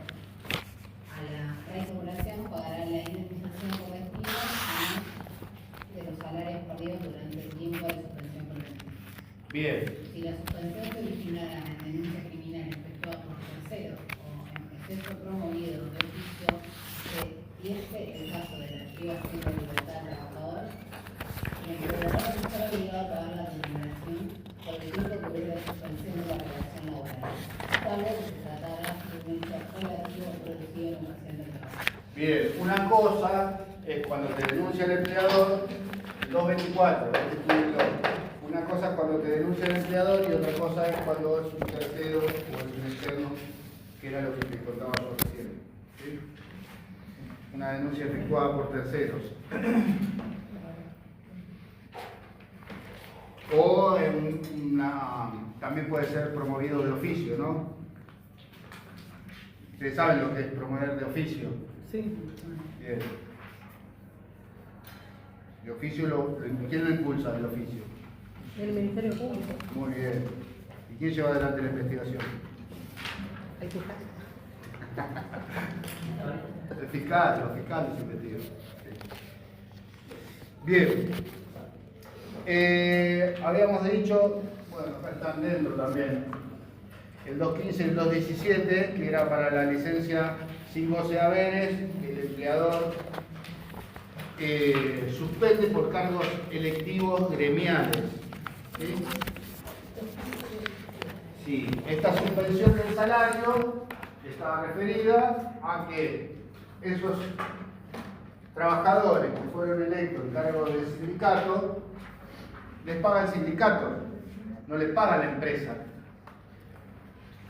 S3: a la reincorporación pagará la indemnización por despido además de los salarios perdidos durante el tiempo de suspensión preventiva.
S1: Bien.
S3: Si la suspensión se originara en denuncia criminal efectuada por terceros o en exceso promovido de oficio que diese el caso de la privación de libertad del trabajador, el empleador estará obligado a pagar la remuneración por el tiempo que dure la suspensión de la relación laboral, salvo que se tratara de un hecho relativo producido en ocasión del trabajo.
S1: Bien. Una cosa es cuando te denuncia el empleador, 224. Una cosa es cuando te denuncia el empleador y otra cosa es cuando es un tercero o es un externo, que era lo que te contaba yo recién. ¿Sí? Una denuncia efectuada por terceros. O también puede ser promovido de oficio, ¿no? Ustedes saben lo que es promover de oficio.
S5: Sí.
S1: Bien. De oficio, ¿quién lo impulsa del oficio?
S5: El Ministerio Público.
S1: Muy bien. ¿Y quién lleva adelante la investigación?
S5: El fiscal.
S1: El fiscal, los fiscales investigan. Bien. Habíamos dicho, bueno, acá están dentro también, el 215 y el 217, que era para la licencia sin goce de haberes, que el empleador suspende por cargos electivos gremiales. ¿Sí? Sí, esta suspensión del salario estaba referida a que esos trabajadores que fueron electos en cargo del sindicato, les paga el sindicato, no les paga la empresa.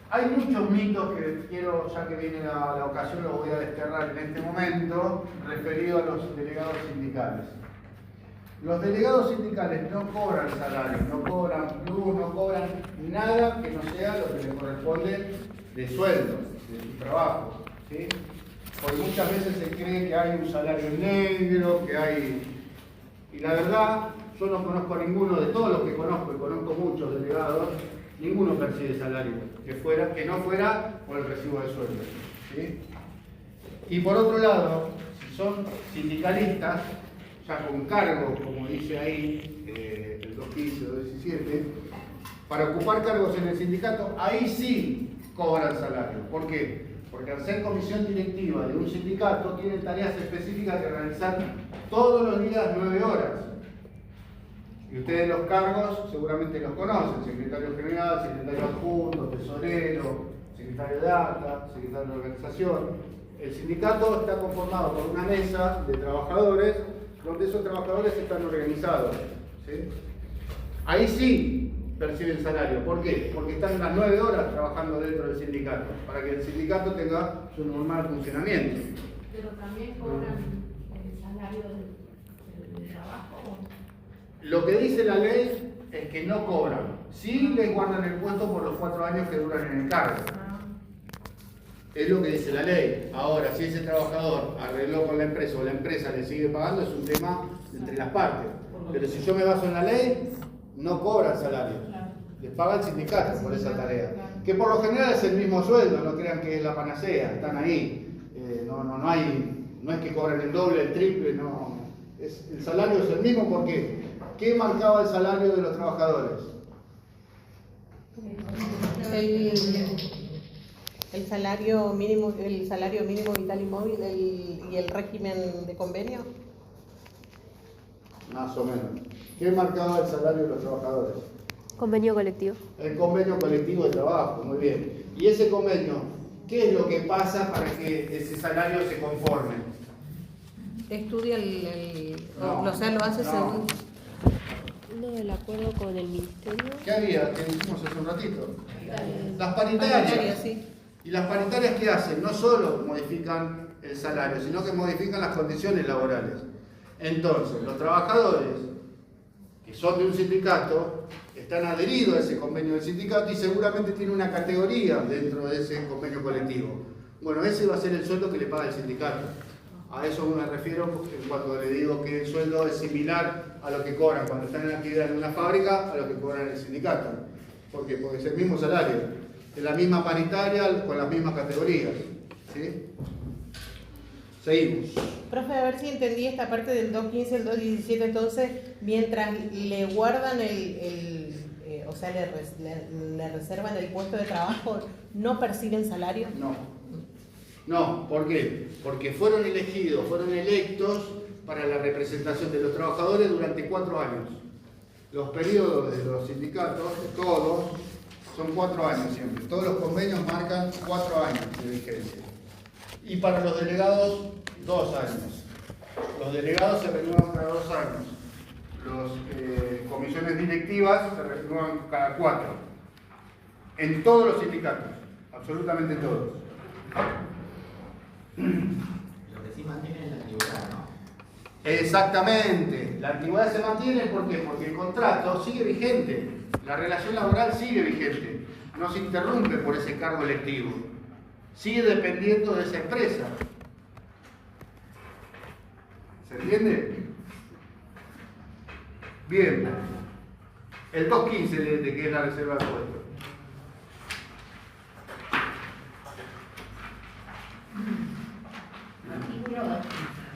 S1: Hay muchos mitos que quiero, ya que viene la ocasión, los voy a desterrar en este momento, referido a los delegados sindicales. Los delegados sindicales no cobran salario, no cobran plus, no cobran nada que no sea lo que les corresponde de sueldo, de su trabajo. ¿Sí? Porque muchas veces se cree que hay un salario negro, que hay... Y la verdad, yo no conozco a ninguno, de todos los que conozco, y conozco muchos delegados, ninguno percibe salario, que no fuera por el recibo de sueldo. ¿Sí? Y por otro lado, si son sindicalistas, ya con cargo, como dice ahí el 215 o 217, para ocupar cargos en el sindicato, ahí sí cobran salario. ¿Por qué? Porque al ser comisión directiva de un sindicato, tienen tareas específicas que realizar todos los días 9 horas. Y ustedes los cargos seguramente los conocen: secretario general, secretario adjunto, tesorero, secretario de acta, secretario de organización. El sindicato está conformado por una mesa de trabajadores, donde esos trabajadores están organizados, ¿sí? Ahí sí perciben salario. ¿Por qué? Porque están las 9 horas trabajando dentro del sindicato, para que el sindicato tenga su normal funcionamiento.
S7: Pero también cobran el salario del trabajo.
S1: Lo que dice la ley es que no cobran. Sí les guardan el puesto por los 4 años que duran en el cargo. Es lo que dice la ley. Ahora, si ese trabajador arregló con la empresa o la empresa le sigue pagando, es un tema entre las partes. Pero si yo me baso en la ley, no cobran salario. Les paga el sindicato por esa tarea. Que por lo general es el mismo sueldo, no crean que es la panacea, están ahí. No es que cobren el doble, el triple, no. El salario es el mismo. ¿Por qué? ¿Qué marcaba el salario de los trabajadores?
S5: El salario mínimo vital y móvil y el régimen de convenio.
S1: Más o menos. ¿Qué marcaba el salario de los trabajadores?
S8: Convenio colectivo.
S1: El convenio colectivo de trabajo, muy bien. ¿Y ese convenio, qué es lo que pasa para que ese salario se conforme?
S5: Estudia lo hace según...
S8: Uno del acuerdo con el ministerio.
S1: ¿Qué había? ¿Qué dijimos hace un ratito? Las paritarias.
S5: Sí.
S1: ¿Y las paritarias qué hacen? No solo modifican el salario, sino que modifican las condiciones laborales. Entonces, los trabajadores que son de un sindicato están adheridos a ese convenio del sindicato y seguramente tienen una categoría dentro de ese convenio colectivo. Bueno, ese va a ser el sueldo que le paga el sindicato. A eso me refiero cuando le digo que el sueldo es similar a lo que cobran cuando están en actividad en una fábrica, a lo que cobran en el sindicato. ¿Por qué? Porque es el mismo salario, es la misma paritaria con las mismas categorías. ¿Sí? Seguimos.
S5: Profe, a ver si entendí esta parte del 2.15 al 2.17. Entonces, mientras le guardan o sea, le reservan el puesto de trabajo, ¿no perciben salario?
S1: No, ¿por qué? Porque fueron electos para la representación de los trabajadores durante 4 años. Los periodos de los sindicatos, todos, son 4 años siempre. Todos los convenios marcan 4 años de vigencia. Y para los delegados, 2 años. Los delegados se renuevan cada 2 años. Las comisiones directivas se renuevan cada 4. En todos los sindicatos, absolutamente todos.
S9: Lo que sí mantiene es la antigüedad, ¿no?
S1: Exactamente. La antigüedad se mantiene, ¿por qué? Porque el contrato sigue vigente. La relación laboral sigue vigente. No se interrumpe por ese cargo electivo. Sigue dependiendo de esa empresa. ¿Se entiende? Bien. El 2.15 de que es la reserva de puestos.
S3: Artículo 2.15.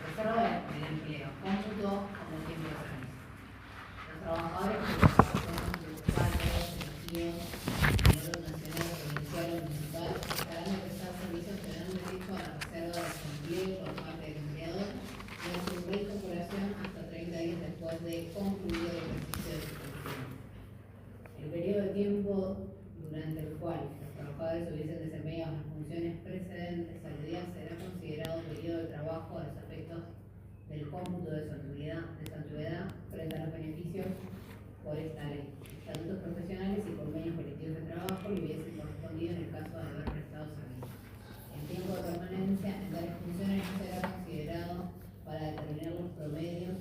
S3: Reserva del empleo. Cómputo como tiempo de servicio. Los trabajadores que trabajan en lugares, energía, nivel nacional, provincial o municipal estarán de prestar servicios tendrán derecho a la reserva de desempleo por parte del empleador de su reincorporación hasta 30 días después de concluido el ejercicio de su función. El periodo de tiempo durante el cual los trabajadores hubiesen desempeñado las funciones precedentes al día será considerado periodo de trabajo a los efectos del cómputo de su antigüedad frente a los beneficios por esta ley. Estatutos profesionales y convenios colectivos de trabajo le hubiesen correspondido en el caso de haber prestado servicio. El tiempo de permanencia en tales funciones no será considerado para determinar los promedios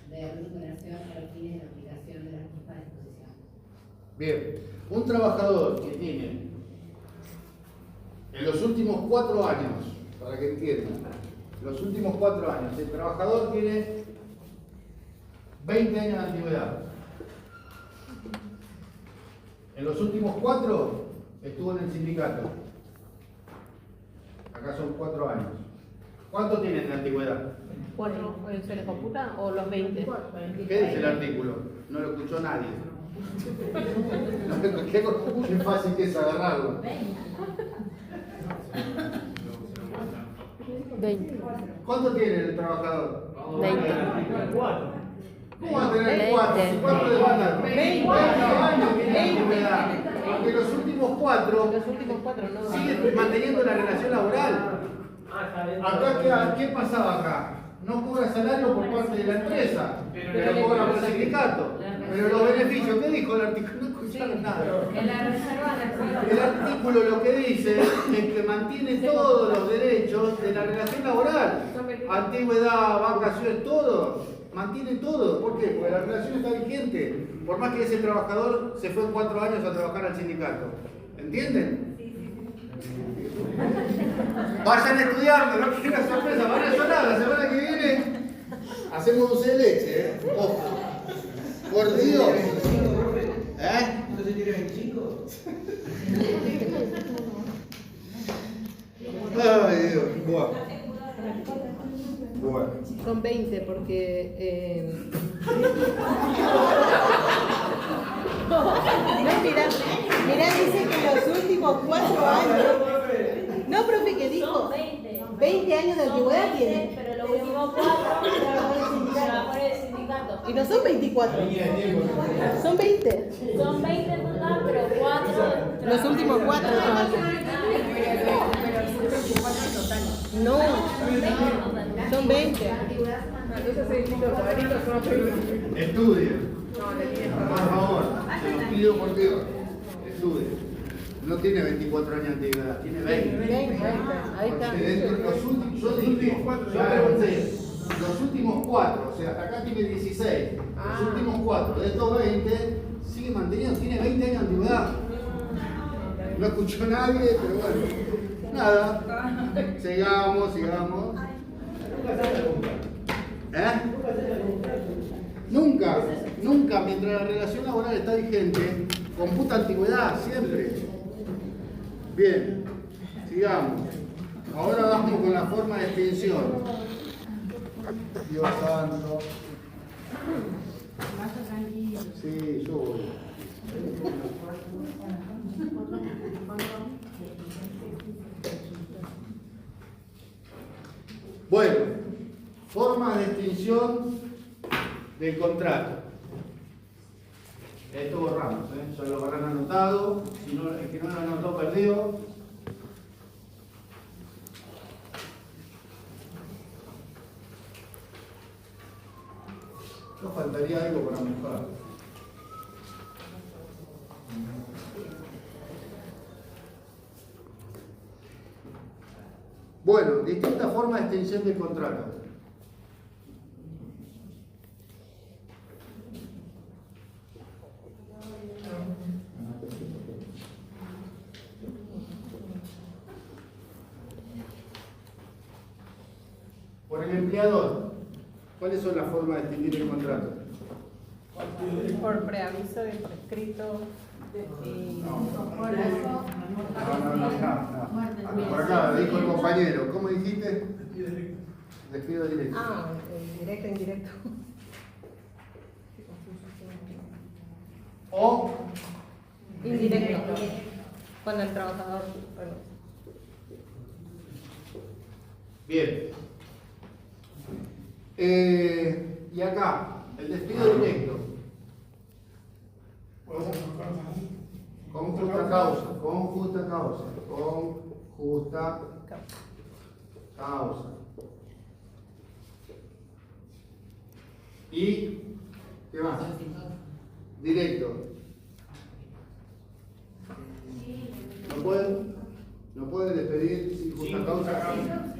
S3: de remuneración a los fines de aplicación de las mismas disposiciones.
S1: Bien, un trabajador que tiene en los últimos 4 años, para que entiendan, los últimos 4 años, el trabajador tiene 20 años de antigüedad. En los últimos 4 estuvo en el sindicato. Acá son 4 años. ¿Cuánto tienen de antigüedad?
S5: 4, ¿se les computa o los 20?
S1: ¿Qué dice el artículo? No lo escuchó nadie. Qué fácil que es agarrarlo.
S8: 20.
S1: ¿Cuánto tiene el trabajador?
S8: 20.
S6: 4.
S1: ¿Cómo va a tener 4? Si 4 le van a dar 20 años tiene antigüedad. Porque los últimos 4
S5: no.
S1: siguen manteniendo la relación laboral. Acá, ¿qué pasaba acá? No cobra salario por parte de la empresa, pero cobra por el sindicato. Pero los beneficios, ¿qué dijo el artículo? No escucharon nada. El artículo lo que dice es que mantiene todos los derechos de la relación laboral. Antigüedad, vacaciones, todo. Mantiene todo. ¿Por qué? Porque la relación está vigente. Por más que ese trabajador se fue 4 años a trabajar al sindicato. ¿Entienden? Vayan estudiando, no quieran sorpresa, van a llorar. La semana que viene hacemos dulce de leche, Ojo. Por Dios.
S6: ¿No se tiene 25?
S1: Ay, Dios. Bueno.
S5: Son 20 porque... No, mirá, dice que los últimos 4 años... No, profe, ¿qué dijo? 20 años de antigüedad tiene.
S7: Pero los últimos 4 trabajó en el sindicato.
S5: Y no son 24. Son 20.
S7: Son 20 en total, pero 4.
S5: Los últimos 4 trabajan. No, son 20.
S1: Estudien. Por favor, se los pido por Dios. Estudien. No tiene 24 años de antigüedad, tiene 20.
S5: Ahí está.
S1: Porque dentro de los últimos, yo dije, ya pregunté, los últimos 4, o sea, hasta acá tiene 16. Los últimos 4 de estos 20 sigue manteniendo, tiene 20 años de antigüedad. No escuchó nadie, pero bueno. Nada. Sigamos. Nunca, mientras la relación laboral está vigente, computa antigüedad, siempre. Bien, sigamos. Ahora vamos con la forma de extinción. Dios santo. Sí, yo voy. Bueno, formas de extinción del contrato. Esto borramos, ya lo habrán anotado. Si no, el que no lo anotó perdió. Nos faltaría algo para mejorar. Bueno, distintas formas de extensión del contrato. Por el empleador, ¿cuáles son las formas de extinguir el contrato?
S5: Por preaviso y por escrito.
S1: No. Por acá, dijo el compañero. ¿Cómo dijiste? Despido directo.
S5: Directo, indirecto.
S1: O
S5: Indirecto. Cuando el trabajador renuncia.
S1: bien. Y acá, el despido directo. Con justa causa. ¿Y qué más? Directo. ¿No pueden despedir sin justa causa?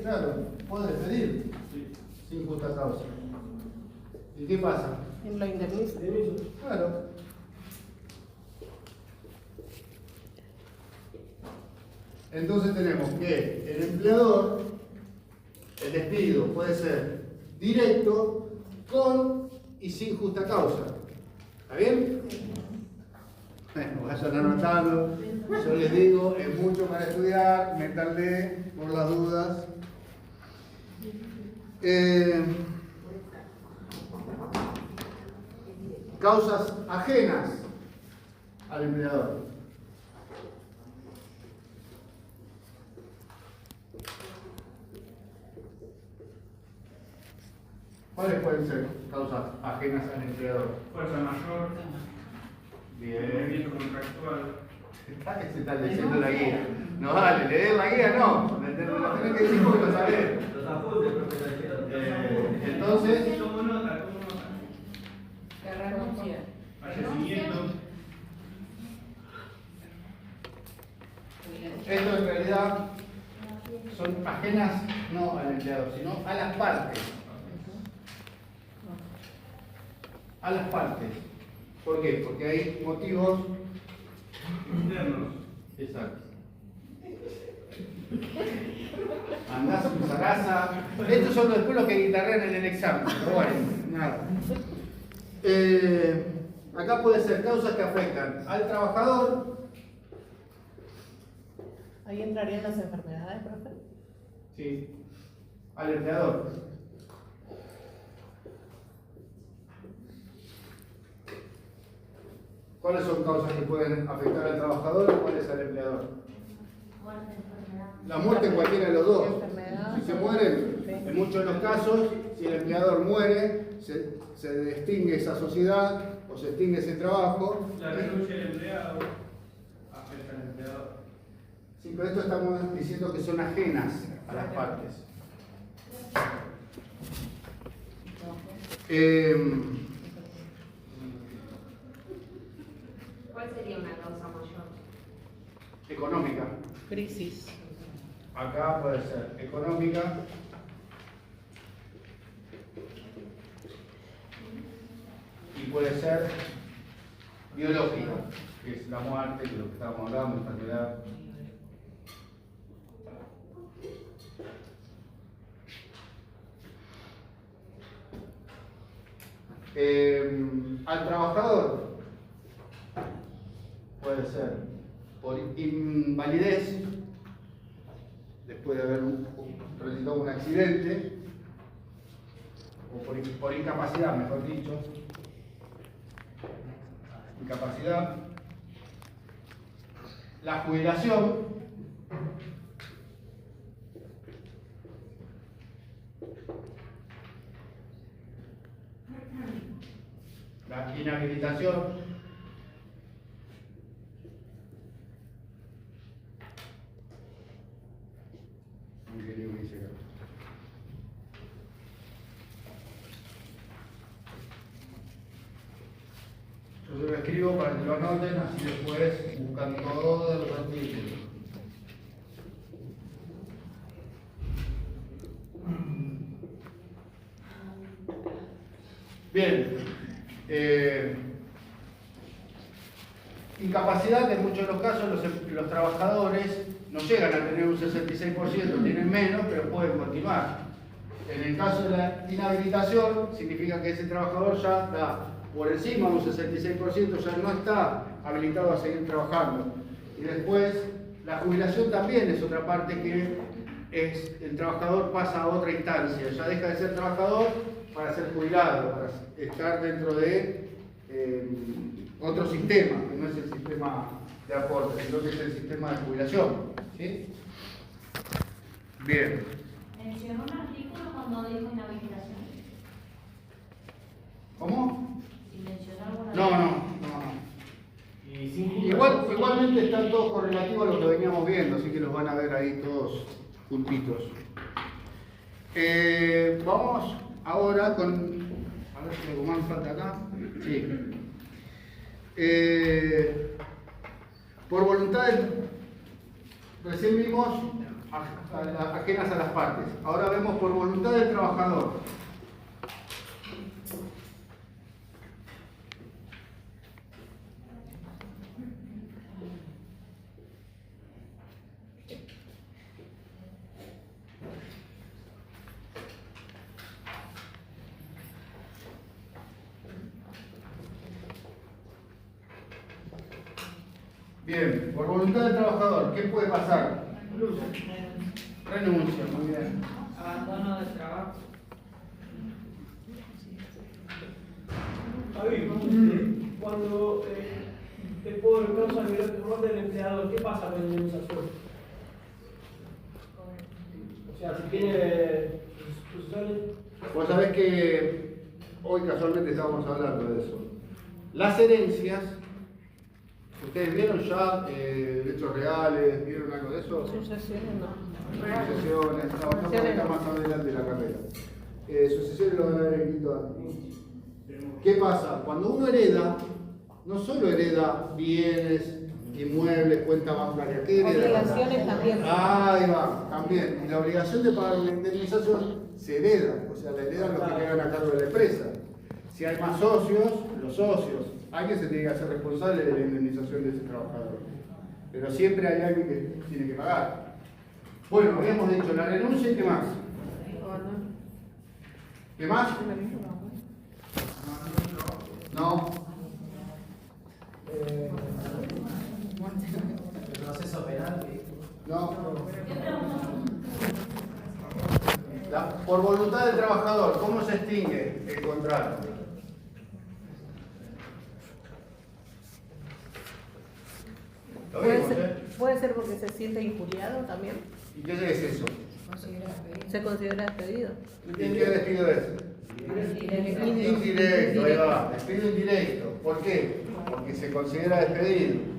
S1: Claro, pueden despedir sin justa causa. ¿Y qué pasa?
S5: Lo indemniza.
S1: Claro. Entonces tenemos que el empleador, el despido puede ser directo, con y sin justa causa. ¿Está bien? Bueno, vayan anotando. Yo les digo, es mucho para estudiar, métanle por las dudas. Causas ajenas al empleador. ¿Cuáles pueden ser causas ajenas al empleador?
S4: Fuerza mayor,
S1: Bien.
S4: movimiento contractual.
S1: ¿Qué se está leyendo la guía? No vale, leer la guía no. Lo tenés que decir porque lo sabés.
S9: Los apuntes, profesor.
S1: Entonces,
S4: Tomo nota. Fallecimiento.
S1: esto en realidad son ajenas no al empleador, sino a las partes. A las partes. ¿Por qué? Porque hay motivos
S4: Internos.
S1: exactos. Andás un zaraza. Estos son después los que guitarrean en el examen, pero bueno, nada. Acá puede ser causas que afectan al trabajador.
S5: Ahí entrarían las enfermedades, profe.
S1: Sí. Al empleador. ¿Cuáles son causas que pueden afectar al trabajador y cuáles al empleador? La muerte en cualquiera de los dos.
S5: Enfermedad.
S1: Si se mueren, en muchos de los casos, si el empleador muere, se extingue esa sociedad o se extingue ese trabajo.
S4: La renuncia del empleado afecta al empleador.
S1: Sí, pero esto estamos diciendo que son ajenas a las partes.
S10: ¿Cuál sería una causa mayor?
S1: Económica.
S5: Crisis.
S1: Acá puede ser económica. Y puede ser biológica, que es la muerte, que es lo que estábamos hablando, enfermedad. Al trabajador puede ser por invalidez, después de haber realizado un accidente, o por incapacidad, mejor dicho, incapacidad, la jubilación, la inhabilitación, yo se lo escribo para que lo anoten, así después buscan todos los artículos. Bien. Incapacidad, en muchos de los casos los trabajadores no llegan a tener un 66%, tienen menos, pero pueden continuar. En el caso de la inhabilitación, significa que ese trabajador ya está por encima de un 66%, ya no está habilitado a seguir trabajando. Y después, la jubilación también es otra parte que el trabajador pasa a otra instancia, ya deja de ser trabajador para ser jubilado, para estar dentro de otro sistema, que no es el sistema de aporte, sino que es el sistema de jubilación. ¿Sí? Bien.
S10: ¿Mencionó un artículo cuando dijo inhabilitación?
S1: ¿Cómo?
S10: Si mencionó alguna
S1: No. Igualmente están todos correlativos a lo que veníamos viendo, así que los van a ver ahí todos juntitos. Vamos ahora con... A ver si algo más falta acá. Sí. Por voluntad recién vimos ajenas a las partes. Ahora vemos por voluntad del trabajador. Bien, por voluntad del trabajador, ¿qué puede pasar? Renuncia, muy bien.
S7: Abandono del trabajo.
S6: Javi, cuando es por causa del empleador, ¿qué pasa con la indemnización? O sea, si tiene sucesiones,
S1: Vos sabés que hoy casualmente estábamos hablando de eso. Las herencias, ¿ustedes vieron ya hechos reales? ¿Vieron algo de eso?
S5: Sucesiones no.
S1: Sucesiones, no, está más adelante de la carrera. Sucesiones lo van a ver escrito antes. ¿Qué pasa? Cuando uno hereda, no solo hereda bienes, inmuebles, cuentas bancarias, ¿qué hereda?
S5: Obligaciones también.
S1: Ahí va, también. Y la obligación de pagar una indemnización se hereda, o sea, la heredan los que quedan a cargo de la empresa. Si hay más socios, los socios. Alguien se tiene que hacer responsable de la indemnización de ese trabajador. Pero siempre hay alguien que tiene que pagar. Bueno, habíamos dicho la renuncia y ¿qué más? ¿Qué más? No.
S9: El proceso penal.
S1: No. Por voluntad del trabajador, ¿cómo se extingue el contrato? ¿Lo vimos,
S5: Puede ser porque se siente injuriado también.
S1: ¿Y qué es eso?
S5: Se considera despedido.
S1: ¿Y qué despido es? Indirecto, ahí va. Despido indirecto. ¿Por qué? Porque se considera despedido.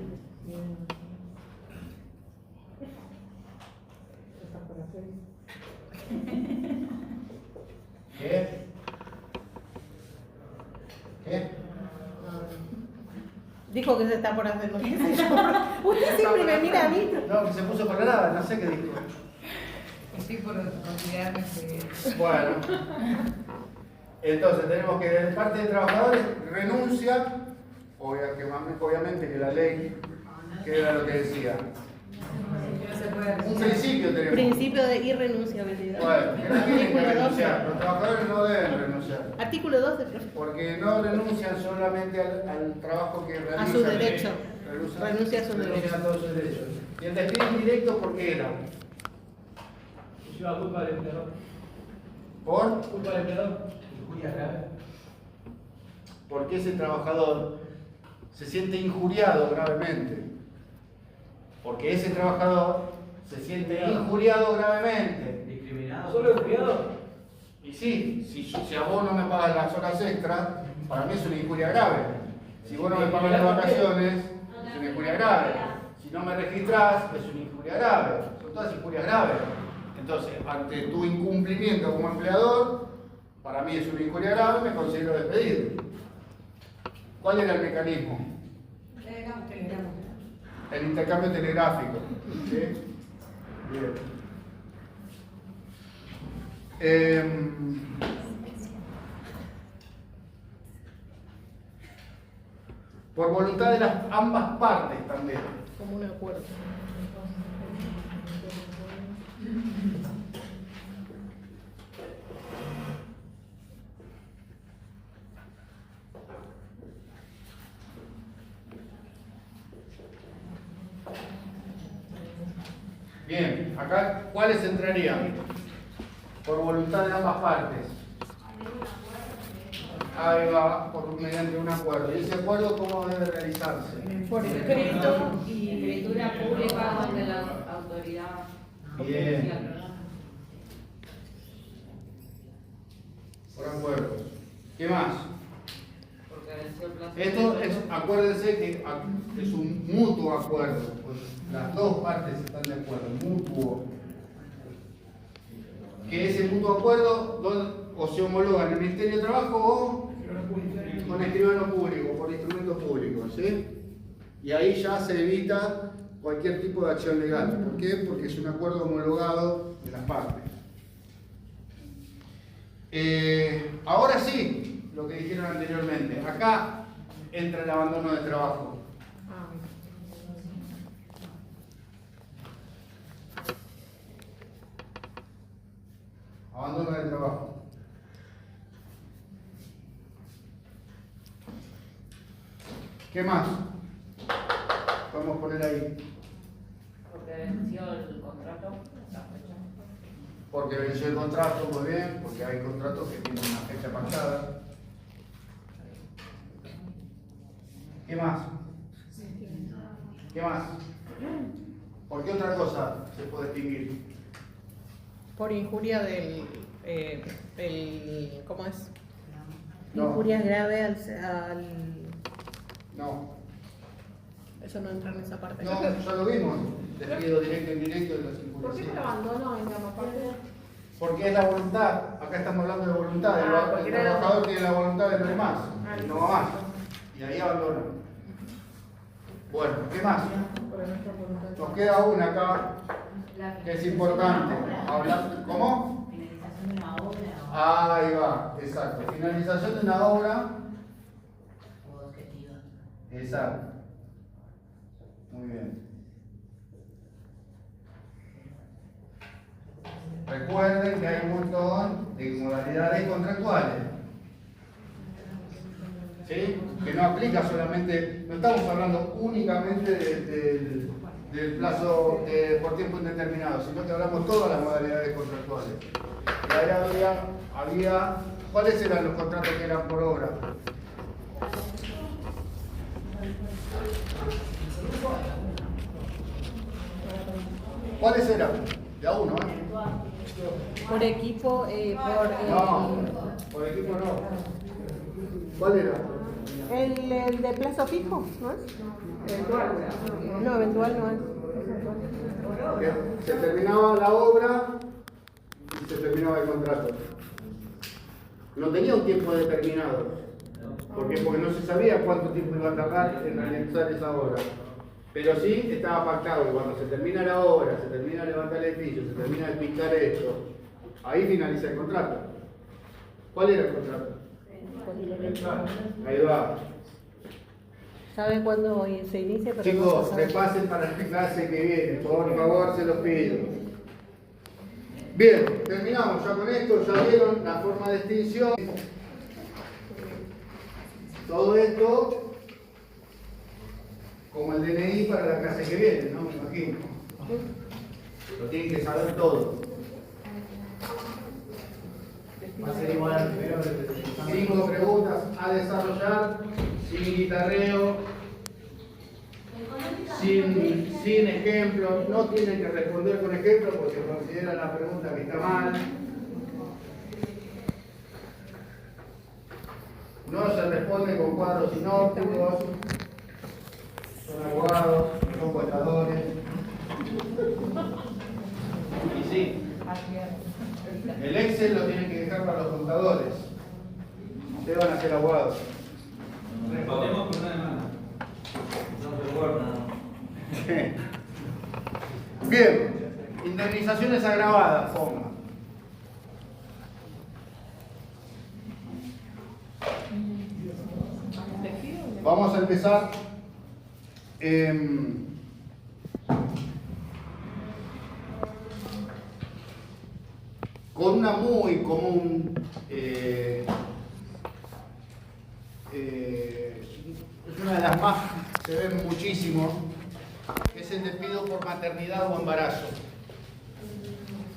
S1: ¿Qué? ¿Qué?
S5: Dijo que se está por hacer lo que sé yo. Usted siempre me mira a mí.
S1: No, que se puso colorada, no sé qué dijo.
S11: Sí, por considerarme
S1: Bueno. Entonces tenemos que de parte de trabajadores renuncia, obviamente que la ley, que era lo que decía. Un principio tenemos.
S5: Principio de irrenunciabilidad.
S1: Bueno, que no tienen que renunciar, los trabajadores no deben renunciar.
S5: Artículo 12.
S1: Porque no renuncian solamente al trabajo que realizan.
S5: A su derecho. Renuncia a su
S1: Renuncian
S5: derecho.
S1: a todos sus derechos. Y el despido indirecto, ¿por qué era?
S6: Lleva culpa del empleador.
S1: ¿Por?
S6: Culpa del empleador.
S9: Injuria grave.
S1: Porque ese trabajador se siente injuriado gravemente. Porque ese trabajador se siente injuriado gravemente.
S9: Discriminado.
S6: ¿Solo empleado?
S1: Y sí, si a vos no me pagas las horas extras, para mí es una injuria grave. Si vos no me pagas las vacaciones, es una injuria grave. Si no me registrás, es una injuria grave. Son todas injurias graves. Entonces, ante tu incumplimiento como empleador, para mí es una injuria grave, me considero despedido. ¿Cuál era el mecanismo? El intercambio telegráfico. ¿Sí? Bien. Por voluntad de ambas partes también.
S5: Como un acuerdo.
S1: Bien, acá, ¿cuáles entrarían? Por voluntad de ambas partes. Ahí va, mediante un acuerdo. ¿Y ese acuerdo cómo debe realizarse?
S5: Por escrito y
S10: Escritura pública ante la autoridad
S1: Bien.
S10: judicial.
S1: Por acuerdo. ¿Qué más?
S10: Porque venció el plazo.
S1: Esto es, acuérdense que es un mutuo acuerdo, pues las dos partes están de acuerdo, mutuo. Que ese mutuo acuerdo o se homologa en el Ministerio de Trabajo o con escribano público, por instrumento público, ¿sí? Y ahí ya se evita cualquier tipo de acción legal. ¿Por qué? Porque es un acuerdo homologado de las partes. Ahora sí, lo que dijeron anteriormente. Acá entra el abandono de trabajo. Abandono de trabajo. ¿Qué más? Podemos poner ahí.
S10: Porque venció el contrato.
S1: Porque venció el contrato, muy bien, porque hay contratos que tienen una fecha pactada. ¿Qué más? ¿Qué más? ¿Por qué otra cosa se puede extinguir?
S5: por injuria del ¿cómo es?
S1: No.
S5: Injurias graves
S1: No.
S5: Eso no entra en esa parte.
S1: No, ya lo vimos. Despido directo e indirecto de los injurias.
S5: ¿Por qué no lo abandono en la parte?
S1: Porque es la voluntad. Acá estamos hablando de voluntad. El trabajador tiene la voluntad de los más. No va más. Y ahí abandona. Bueno, ¿qué más? Nos queda una acá que es importante. ¿Cómo?
S3: Finalización de una obra.
S1: Ahí va, exacto. Finalización de una obra.
S3: O objetiva.
S1: Exacto. Muy bien. Recuerden que hay un montón de modalidades contractuales. ¿Sí? Que no aplica solamente, no estamos hablando únicamente del plazo por tiempo indeterminado, sino que hablamos de todas las modalidades contractuales. Y ahí había, ¿cuáles eran los contratos que eran por obra? ¿Cuáles eran? De a uno, ¿eh?
S5: Por equipo,
S1: No, por equipo no. ¿Cuál era?
S5: El de plazo fijo, ¿no es? Eventual. No, eventual no es.
S1: Que se terminaba la obra y se terminaba el contrato. No tenía un tiempo determinado. Porque no se sabía cuánto tiempo iba a tardar en realizar esa obra. Pero sí estaba pactado que cuando se termina la obra, se termina de levantar el edificio, se termina de pintar esto, ahí finaliza el contrato. ¿Cuál era el contrato? Ahí va.
S5: ¿Saben cuándo se inicia? Pero
S1: Chicos,
S5: no se sabe.
S1: repasen para la clase que viene, por favor, se los pido. Bien, terminamos ya con esto, ya vieron la forma de extinción. Todo esto como el DNI para la clase que viene, ¿no? Me imagino. Lo tienen que saber todo.
S9: Va a ser igual al primero.
S1: 5 preguntas a desarrollar, sin guitarreo, sin ejemplos. No tienen que responder con ejemplos porque consideran la pregunta que está mal. No se responde con cuadros sinópticos. Son abogados, son contadores. Y sí, el Excel lo tienen que dejar para los contadores. Ustedes van a ser abogados.
S4: Respondemos con una demanda.
S1: Bien, indemnizaciones agravadas, ponga. Vamos a empezar. Con una muy común, es una de las más, se ven muchísimo, que es el despido por maternidad o embarazo.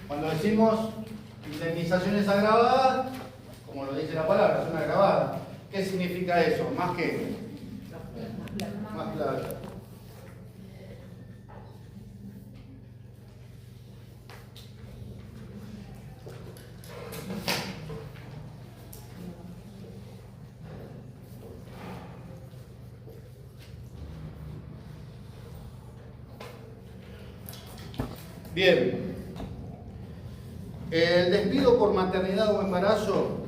S1: Cuando decimos indemnizaciones agravadas, como lo dice la palabra, son agravadas. ¿Qué significa eso? ¿Más qué? Más plata. Bien, el despido por maternidad o embarazo,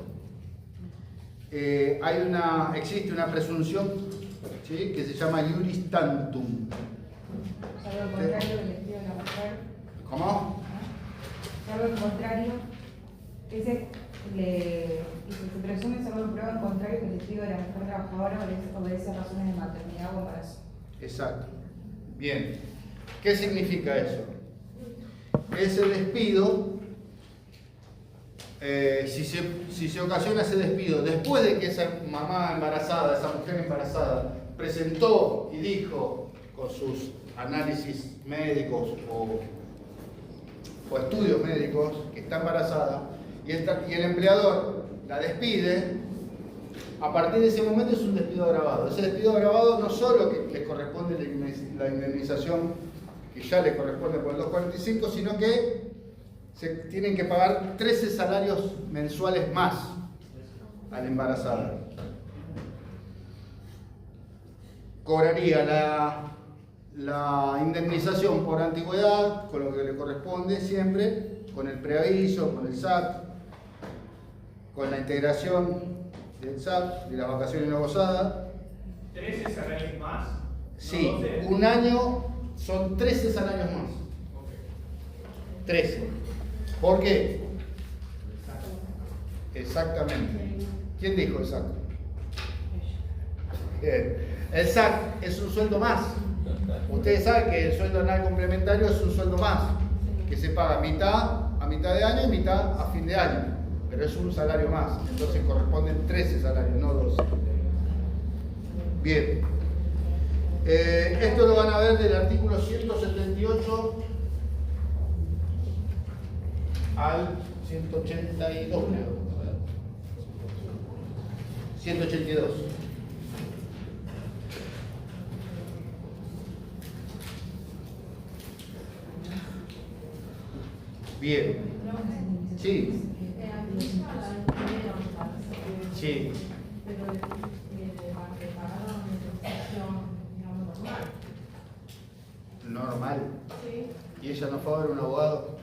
S1: existe una presunción, ¿sí?, que se llama iuris tantum.
S11: Salvo el contrario del despido de la mujer.
S1: ¿Cómo?
S11: Salvo el contrario, se presume salvo el prueba en contrario que el despido de la mujer trabajadora obedece a razones de maternidad o embarazo.
S1: Exacto. Bien, ¿qué significa eso? Ese despido, si se ocasiona ese despido después de que esa mamá embarazada, esa mujer embarazada, presentó y dijo con sus análisis médicos o estudios médicos que está embarazada y el empleador la despide, a partir de ese momento es un despido agravado. Ese despido agravado no solo que le corresponde la indemnización que ya le corresponde por el 245, sino que se tienen que pagar 13 salarios mensuales más a la embarazada. Cobraría la indemnización por antigüedad, con lo que le corresponde siempre, con el preaviso, con el SAT, con la integración del SAT, de las vacaciones no gozadas.
S4: ¿13 salarios más?
S1: Sí,
S4: ¿No 12?
S1: un año son 13 salarios más. 13. ¿Por qué? Exactamente. ¿Quién dijo exacto? Bien. El SAC es un sueldo más. Ustedes saben que el sueldo anual complementario es un sueldo más, que se paga mitad a mitad de año y mitad a fin de año, pero es un salario más, entonces corresponden 13 salarios, no 12. Bien. Esto lo van a ver del artículo 178 al 182, creo. 182. Bien. Sí. Sí. Normal. ¿Y ella no fue a ver un abogado?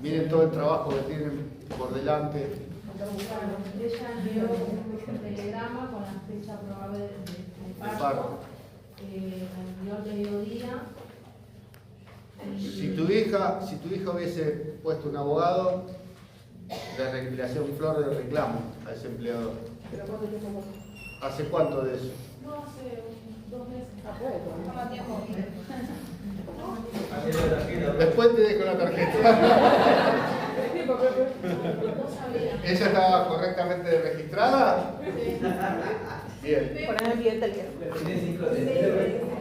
S1: Miren todo el trabajo que tienen por delante.
S7: Ella envió un telegrama con la fecha probable del parto. Envió el mediodía.
S1: Si tu hija hubiese puesto un abogado, le hacía un flor de reclamo a ese empleador. ¿Hace cuánto de eso?
S7: No, hace 2 meses.
S11: Toma tiempo.
S1: Después te dejo la tarjeta. ¿Ella estaba correctamente registrada? Bien.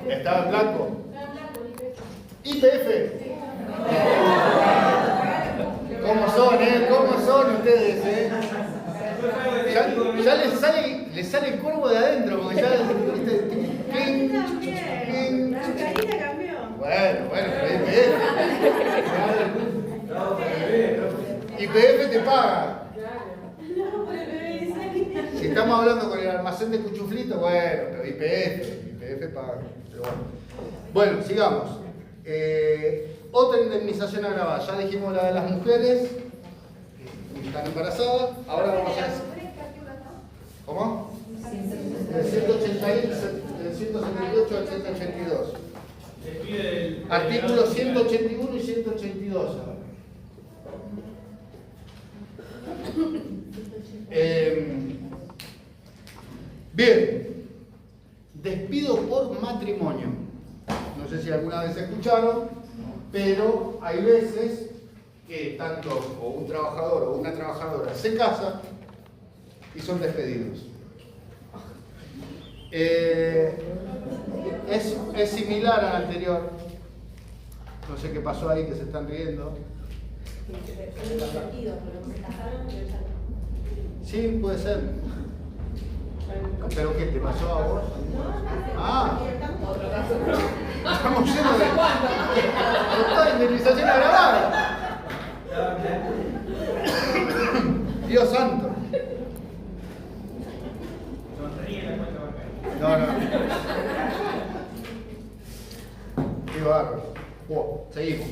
S1: ¿Estaba en blanco? IPF. ¿Cómo son, ¿Cómo son ustedes, Ya les sale el cuervo de adentro, porque ya...
S7: La carita cambió.
S1: Bueno, pero IPF. IPF te paga. Si estamos hablando con el almacén de cuchuflito, bueno, pero IPF paga. Pero bueno, sigamos. Otra indemnización agravada. Ya dijimos la de las mujeres que están embarazadas. Ahora vamos a hacer. ¿Cómo? Del 178 al 182. Artículos 181 y 182. Bien. Despido por matrimonio. No sé si alguna vez escucharon, pero hay veces que tanto o un trabajador o una trabajadora se casa y son despedidos. Es similar al anterior. No sé qué pasó ahí, que se están riendo. Sí, puede ser. ¿Pero qué te pasó a vos? Ah, estamos llenos de... Otra indemnización agravada. Dios santo. No. Qué bárbaro. Seguimos.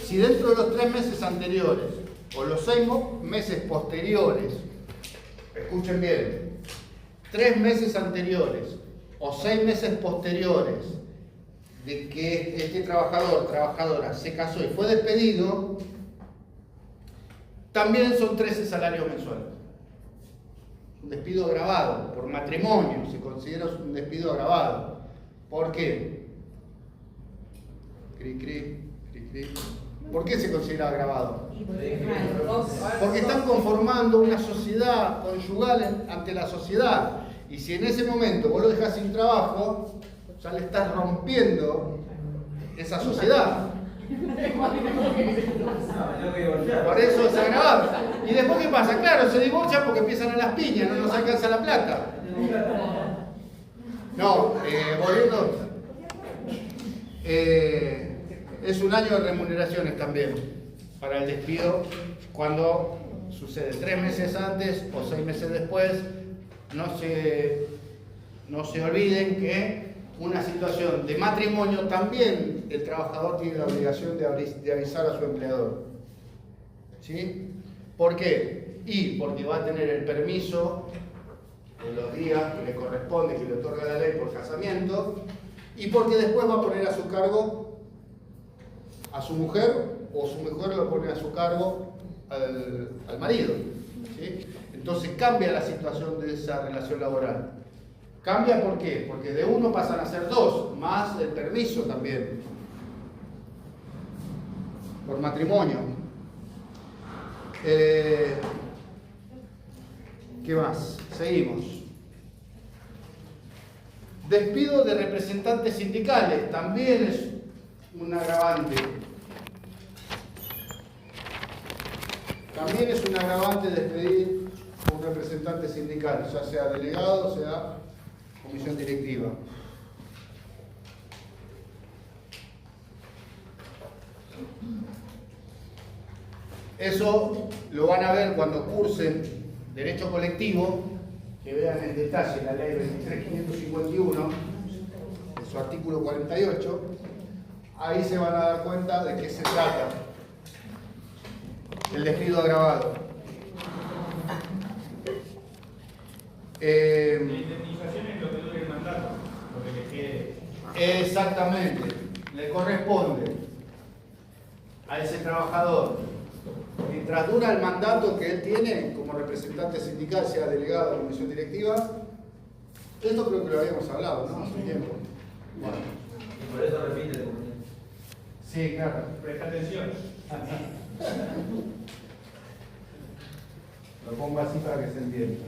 S1: Si dentro de los 3 meses anteriores o los 6 meses posteriores, escuchen bien, 3 meses anteriores o 6 meses posteriores de que este trabajador, trabajadora se casó y fue despedido, también son 13 salarios mensuales. Un despido agravado por matrimonio, se considera un despido agravado. ¿Por qué? ¿Por qué se considera agravado? Porque están conformando una sociedad conyugal ante la sociedad. Y si en ese momento vos lo dejás sin trabajo, ya le estás rompiendo esa sociedad. Por eso es agravado. ¿Y después qué pasa? Claro, se divorcian porque empiezan a las piñas, no nos alcanza la plata. No, volviendo. es un año de remuneraciones también para el despido cuando sucede 3 meses antes o 6 meses después. No se olviden que una situación de matrimonio también el trabajador tiene la obligación de avisar a su empleador. ¿Sí? ¿Por qué? Y porque va a tener el permiso de los días que le corresponde, que le otorga la ley por casamiento, y porque después va a poner a su cargo a su mujer, o su mujer lo pone a su cargo al marido. ¿Sí? Entonces cambia la situación de esa relación laboral. ¿Cambia por qué? Porque de uno pasan a ser 2, más el permiso también, por matrimonio. ¿Qué más? Seguimos. Despido de representantes sindicales, también es un agravante. También es un agravante despedir a un representante sindical, ya sea delegado, o sea comisión directiva. Eso lo van a ver cuando cursen Derecho Colectivo, que vean en detalle la ley 23.551, en su artículo 48. Ahí se van a dar cuenta de qué se trata el despido agravado.
S4: La indemnización es lo que dure el mandato, lo que le quede.
S1: Exactamente, le corresponde a ese trabajador, mientras dura el mandato que él tiene como representante sindical, sea delegado o comisión directiva. Esto creo que lo habíamos hablado, ¿no? Hace tiempo. Bueno.
S9: Y por eso repite la comunidad.
S1: Sí, claro.
S4: Presta atención.
S1: Lo pongo así para que se entienda.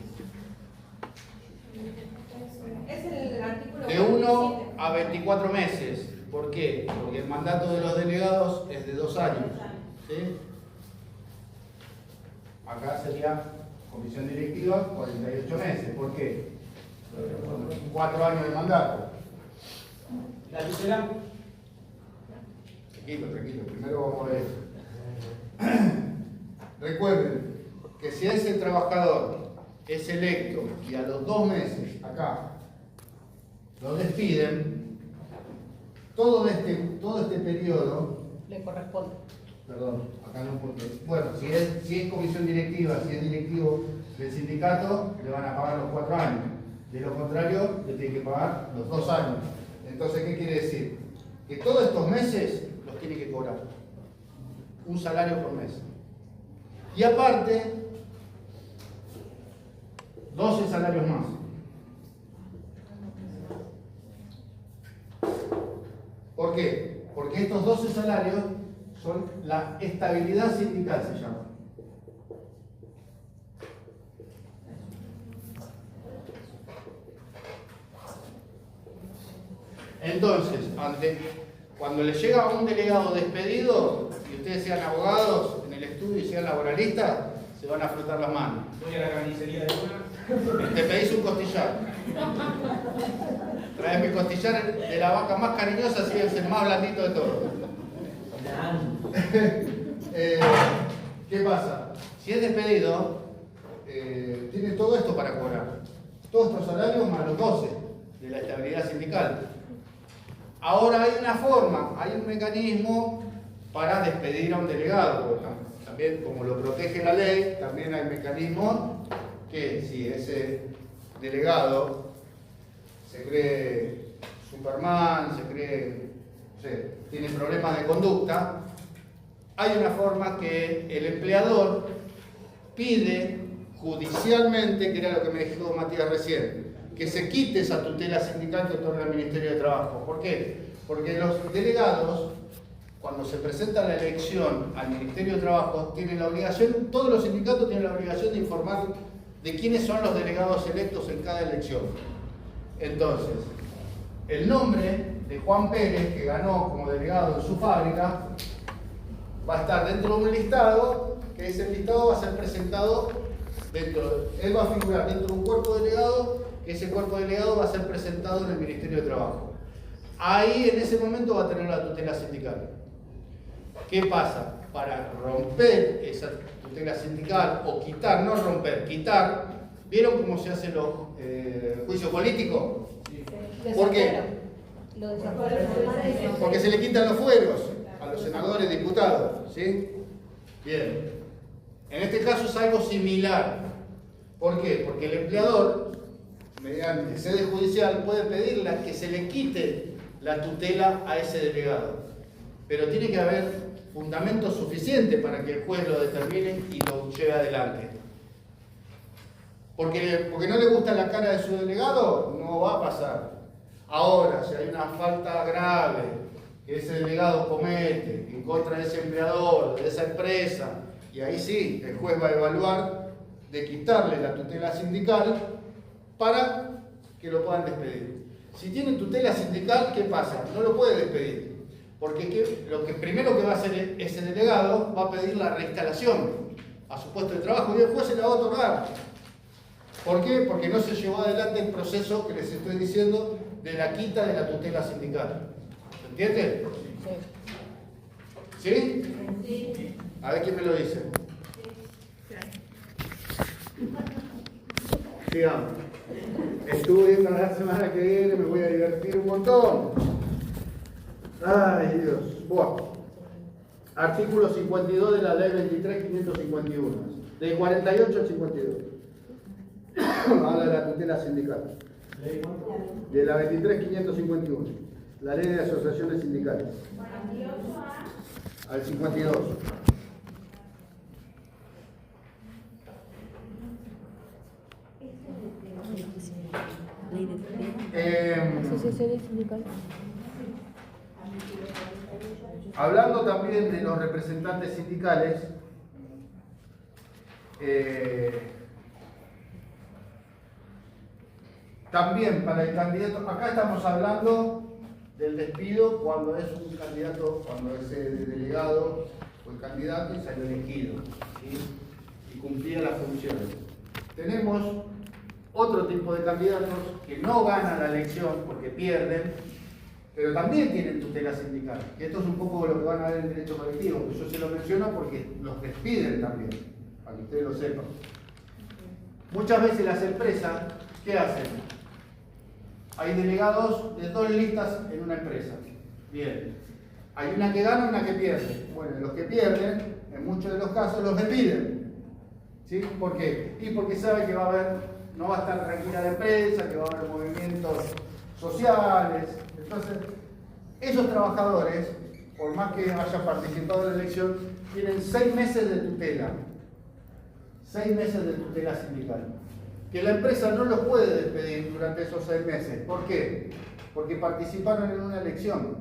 S11: Es el artículo
S1: De 1 a 24 meses. ¿Por qué? Porque el mandato de los delegados es de 2 años. ¿Sí? Acá sería comisión directiva 48 meses. ¿Por qué? 4 años de mandato.
S6: ¿La tutela?
S1: Tranquilo. Primero vamos a ver. Recuerden que si ese trabajador es electo y a los 2 meses acá lo despiden, todo este periodo
S5: Le corresponde.
S1: Perdón, acá no punto. Bueno, si es comisión directiva, si es directivo del sindicato, le van a pagar los 4 años. De lo contrario, le tienen que pagar los 2 años. Entonces, ¿qué quiere decir? Que todos estos meses los tiene que cobrar. Un salario por mes. Y aparte, 12 salarios más. ¿Por qué? Porque estos 12 salarios son la estabilidad sindical, se llama. Entonces, cuando le llega a un delegado despedido, y ustedes sean abogados en el estudio y sean laboralistas, se van a frotar las manos.
S4: Voy a la carnicería de una.
S1: Te pedís un costillar. Traes mi costillar de la vaca más cariñosa, así es el más blandito de todos. ¿Qué pasa? Si es despedido, tiene todo esto para cobrar. Todos estos salarios más los 12 de la estabilidad sindical. Ahora hay una forma, hay un mecanismo para despedir a un delegado. También, como lo protege la ley, también hay mecanismos que si ese delegado se cree Superman, se cree, no sé, tiene problemas de conducta, hay una forma que el empleador pide judicialmente, que era lo que me dijo Matías recién, que se quite esa tutela sindical que otorga el Ministerio de Trabajo. ¿Por qué? Porque los delegados, cuando se presenta la elección al Ministerio de Trabajo, tienen la obligación, todos los sindicatos tienen la obligación de informar de quiénes son los delegados electos en cada elección. Entonces, el nombre de Juan Pérez, que ganó como delegado en su fábrica, va a estar dentro de un listado, que ese listado va a ser presentado él va a figurar dentro de un cuerpo delegado, que ese cuerpo delegado va a ser presentado en el Ministerio de Trabajo. Ahí, en ese momento, va a tener la tutela sindical. ¿Qué pasa? Para romper esa tutela sindical o quitar, no romper, quitar, ¿vieron cómo se hacen los juicios políticos? ¿Por qué? Porque se le quitan los fueros a los senadores y diputados, ¿sí? Bien. En este caso es algo similar. ¿Por qué? Porque el empleador, mediante sede judicial, puede pedirle que se le quite la tutela a ese delegado. Pero tiene que haber fundamento suficiente para que el juez lo determine y lo lleve adelante. Porque no le gusta la cara de su delegado, no va a pasar. Ahora, si hay una falta grave que ese delegado comete en contra de ese empleador, de esa empresa, y ahí sí, el juez va a evaluar de quitarle la tutela sindical para que lo puedan despedir. Si tiene tutela sindical, ¿qué pasa? No lo puede despedir. Porque lo que primero que va a hacer ese delegado va a pedir la reinstalación a su puesto de trabajo y el juez se la va a otorgar. ¿Por qué? Porque no se llevó adelante el proceso que les estoy diciendo de la quita de la tutela sindical. ¿Se entiende? ¿Sí? Sí. A ver quién me lo dice. Sigamos. Estudien para la semana que viene, me voy a divertir un montón. Ay, Dios. Bueno. Artículo 52 de la ley 23.551. Del 48 al 52. Habla de la tutela sindical. De la 23.551. La ley de asociaciones sindicales. Al 52.
S8: Asociaciones sindicales.
S1: Hablando también de los representantes sindicales, también para el candidato, acá estamos hablando del despido cuando es un candidato, cuando es el delegado o el candidato y salió elegido, ¿sí? Y cumplía las funciones. Tenemos otro tipo de candidatos que no ganan la elección porque pierden, pero también tienen tutela sindical. Y esto es un poco lo que van a ver en derecho colectivo. Yo se lo menciono porque los despiden también, para que ustedes lo sepan. Muchas veces las empresas, ¿qué hacen? Hay delegados de 2 listas en una empresa. Bien. Hay una que gana y una que pierde. Bueno, los que pierden, en muchos de los casos, los despiden. ¿Sí? ¿Por qué? Y porque saben que va a haber, no va a estar tranquila la empresa, que va a haber movimientos sociales. Entonces, esos trabajadores, por más que hayan participado en la elección, tienen 6 meses de tutela. 6 meses de tutela sindical. Que la empresa no los puede despedir durante esos 6 meses. ¿Por qué? Porque participaron en una elección.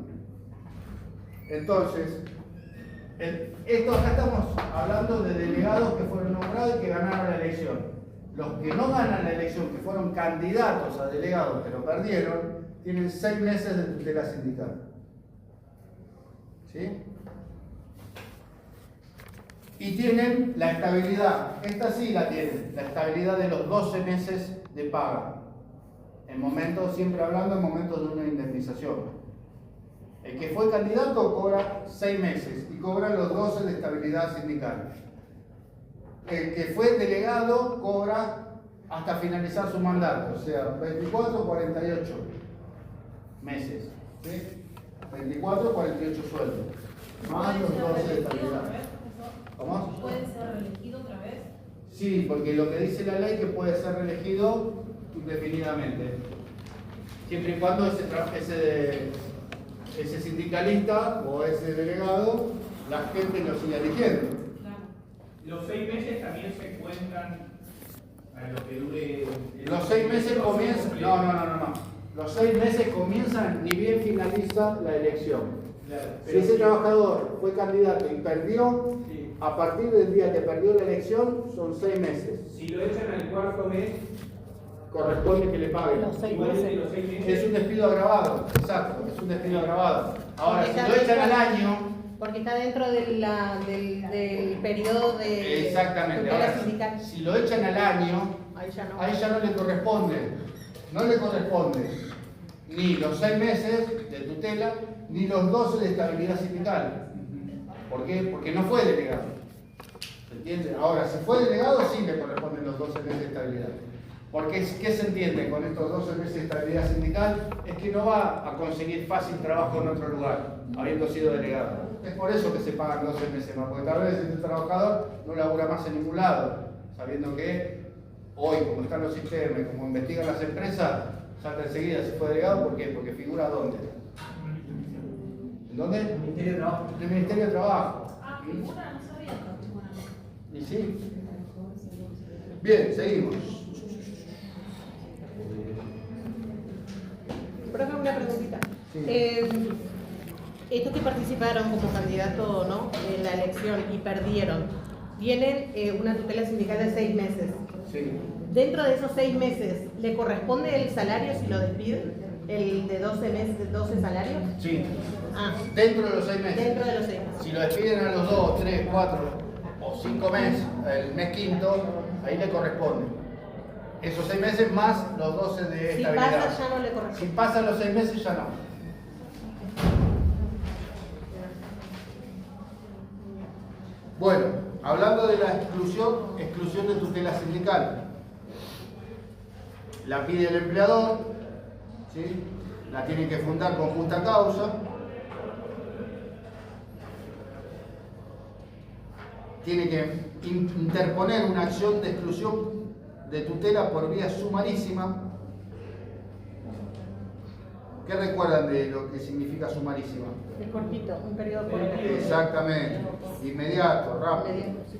S1: Entonces, acá estamos hablando de delegados que fueron nombrados y que ganaron la elección. Los que no ganan la elección, que fueron candidatos a delegados pero perdieron, tienen 6 meses de tutela sindical. ¿Sí? Y tienen la estabilidad, esta sí la tienen, la estabilidad de los 12 meses de paga. En momentos, siempre hablando en momentos de una indemnización. El que fue candidato cobra 6 meses y cobra los 12 de estabilidad sindical. El que fue delegado cobra hasta finalizar su mandato, o sea, 24 o 48 meses. ¿Sí? 24 o 48 sueldos. Más los 12 de estabilidad. ¿Cómo?
S7: ¿Puede ser reelegido otra vez?
S1: Sí, porque lo que dice la ley es que puede ser reelegido indefinidamente. Siempre y cuando ese sindicalista o ese delegado, la gente lo siga eligiendo.
S4: Los 6 meses también se cuentan a lo que dure.
S1: Los 6 meses comienzan. No. Los 6 meses comienzan ni bien finaliza la elección.
S4: Claro,
S1: Si ese trabajador fue candidato y perdió,
S4: sí.
S1: A partir del día que perdió la elección son 6 meses.
S4: Si lo echan al 4.º mes,
S1: corresponde que le paguen.
S5: Los 6
S4: igual de
S5: meses.
S4: los 6 meses.
S1: Es un despido agravado, exacto, es un despido agravado. Ahora, si lo echan al año.
S5: Porque está dentro del periodo de
S1: Exactamente.
S5: tutela
S1: Ahora,
S5: sindical.
S1: si lo echan al año,
S5: Ahí ya no.
S1: le corresponde. No le corresponde ni los 6 meses de tutela, ni los 12 de estabilidad sindical. ¿Por qué? Porque no fue delegado. ¿Se entiende? Ahora, si fue delegado, sí le corresponden los 12 meses de estabilidad. Porque, ¿qué se entiende con estos 12 meses de estabilidad sindical? Es que no va a conseguir fácil trabajo en otro lugar, habiendo sido delegado. Es por eso que se pagan 12 meses más, porque tal vez este trabajador no labura más en ningún lado, sabiendo que hoy, como están los sistemas, como investigan las empresas, salta enseguida si fue delegado. ¿Por qué? Porque figura ¿dónde? ¿En dónde?
S6: El Ministerio de Trabajo.
S1: En el Ministerio de Trabajo.
S7: Ah, figura, no sabía que
S1: ¿Y sí? Bien, seguimos.
S5: Profe, una preguntita.
S1: Sí.
S5: Estos que participaron como candidato, ¿no?, en la elección y perdieron, tienen una tutela sindical de 6 meses.
S1: Sí.
S5: Dentro de esos 6 meses, ¿le corresponde el salario si lo despiden? ¿El de 12 meses, de 12 salarios?
S1: Sí.
S5: Ah,
S1: Dentro de los 6 meses.
S5: dentro de los 6 meses.
S1: Si lo despiden a los 2, 3, 4 o 5 meses, el mes quinto, ahí le corresponde. Esos 6 meses más los 12 de
S5: Si
S1: estabilidad.
S5: pasa, ya no le corresponde.
S1: Si pasan los 6 meses, ya no. Bueno, hablando de la exclusión de tutela sindical. La pide el empleador, ¿sí? La tiene que fundar con justa causa. Tiene que interponer una acción de exclusión de tutela por vía sumarísima. ¿Qué recuerdan de lo que significa sumarísima?
S5: Es cortito, un periodo corto.
S1: Exactamente, inmediato, rápido.
S5: Inmediato, sí.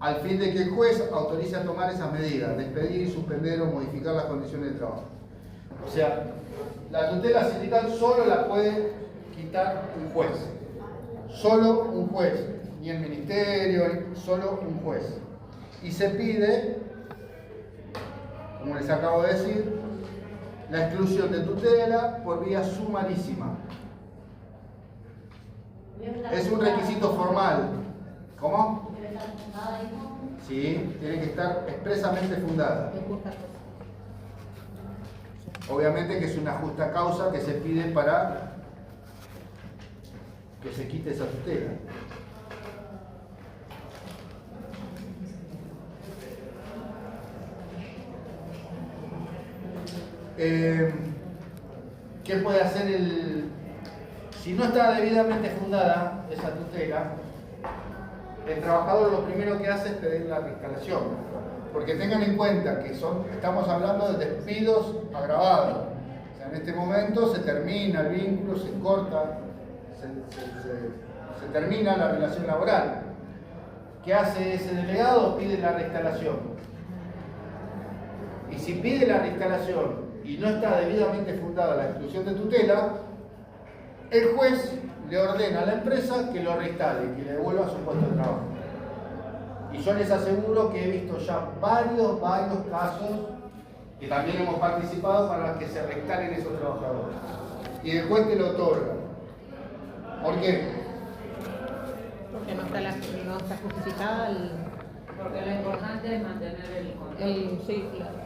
S1: Al fin de que el juez autorice a tomar esas medidas, despedir, suspender o modificar las condiciones de trabajo. O sea, la tutela sindical solo la puede quitar un juez. Solo un juez. Ni el ministerio, solo un juez. Y se pide, como les acabo de decir, la exclusión de tutela por vía sumarísima. Es un requisito formal. ¿Cómo? Sí, tiene que estar expresamente fundada. Obviamente que es una justa causa que se pide para que se quite esa tutela. ¿Qué puede hacer si no está debidamente fundada esa tutela? El trabajador lo primero que hace es pedir la reinstalación, porque tengan en cuenta que estamos hablando de despidos agravados. O sea, en este momento se termina el vínculo, se corta, se termina la relación laboral. ¿Qué hace ese delegado? Pide la reinstalación. Y si pide la reinstalación y no está debidamente fundada la exclusión de tutela, el juez le ordena a la empresa que lo reinstale y que le devuelva su puesto de trabajo. Y yo les aseguro que he visto ya varios casos que también hemos participado para que se reinstalen esos trabajadores. Y el juez te lo otorga. ¿Por qué?
S5: Porque no está justificada
S10: Porque lo importante es mantener el contrato.
S5: sí, claro.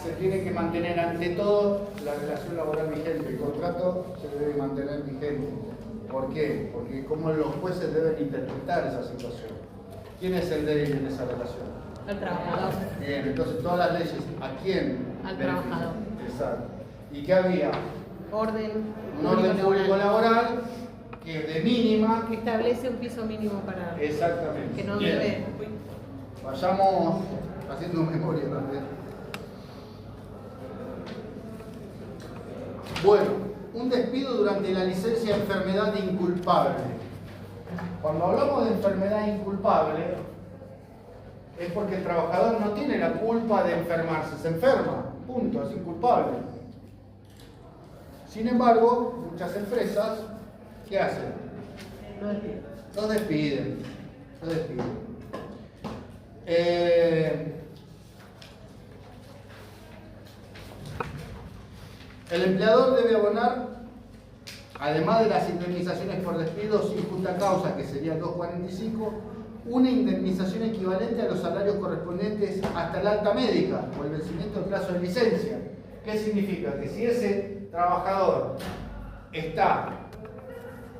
S1: Se tiene que mantener ante todo la relación laboral vigente. El contrato se debe mantener vigente. ¿Por qué? Porque como los jueces deben interpretar esa situación. ¿Quién es el débil en esa relación?
S5: El trabajador.
S1: Bien, entonces todas las leyes, ¿a quién?
S5: Al
S1: benefician?
S5: trabajador.
S1: Exacto. ¿Y qué había?
S5: Un
S1: orden público laboral que de mínima.
S5: Que establece un piso mínimo para.
S1: Exactamente.
S5: Que no
S1: Bien.
S5: debe.
S1: Vayamos haciendo memoria también. Bueno, un despido durante la licencia de enfermedad inculpable. Cuando hablamos de enfermedad inculpable, es porque el trabajador no tiene la culpa de enfermarse, se enferma, punto, es inculpable. Sin embargo, muchas empresas, ¿qué hacen? Lo despiden. El empleador debe abonar, además de las indemnizaciones por despido sin justa causa, que sería 2.45, una indemnización equivalente a los salarios correspondientes hasta el alta médica o el vencimiento del plazo de licencia. ¿Qué significa? Que si ese trabajador está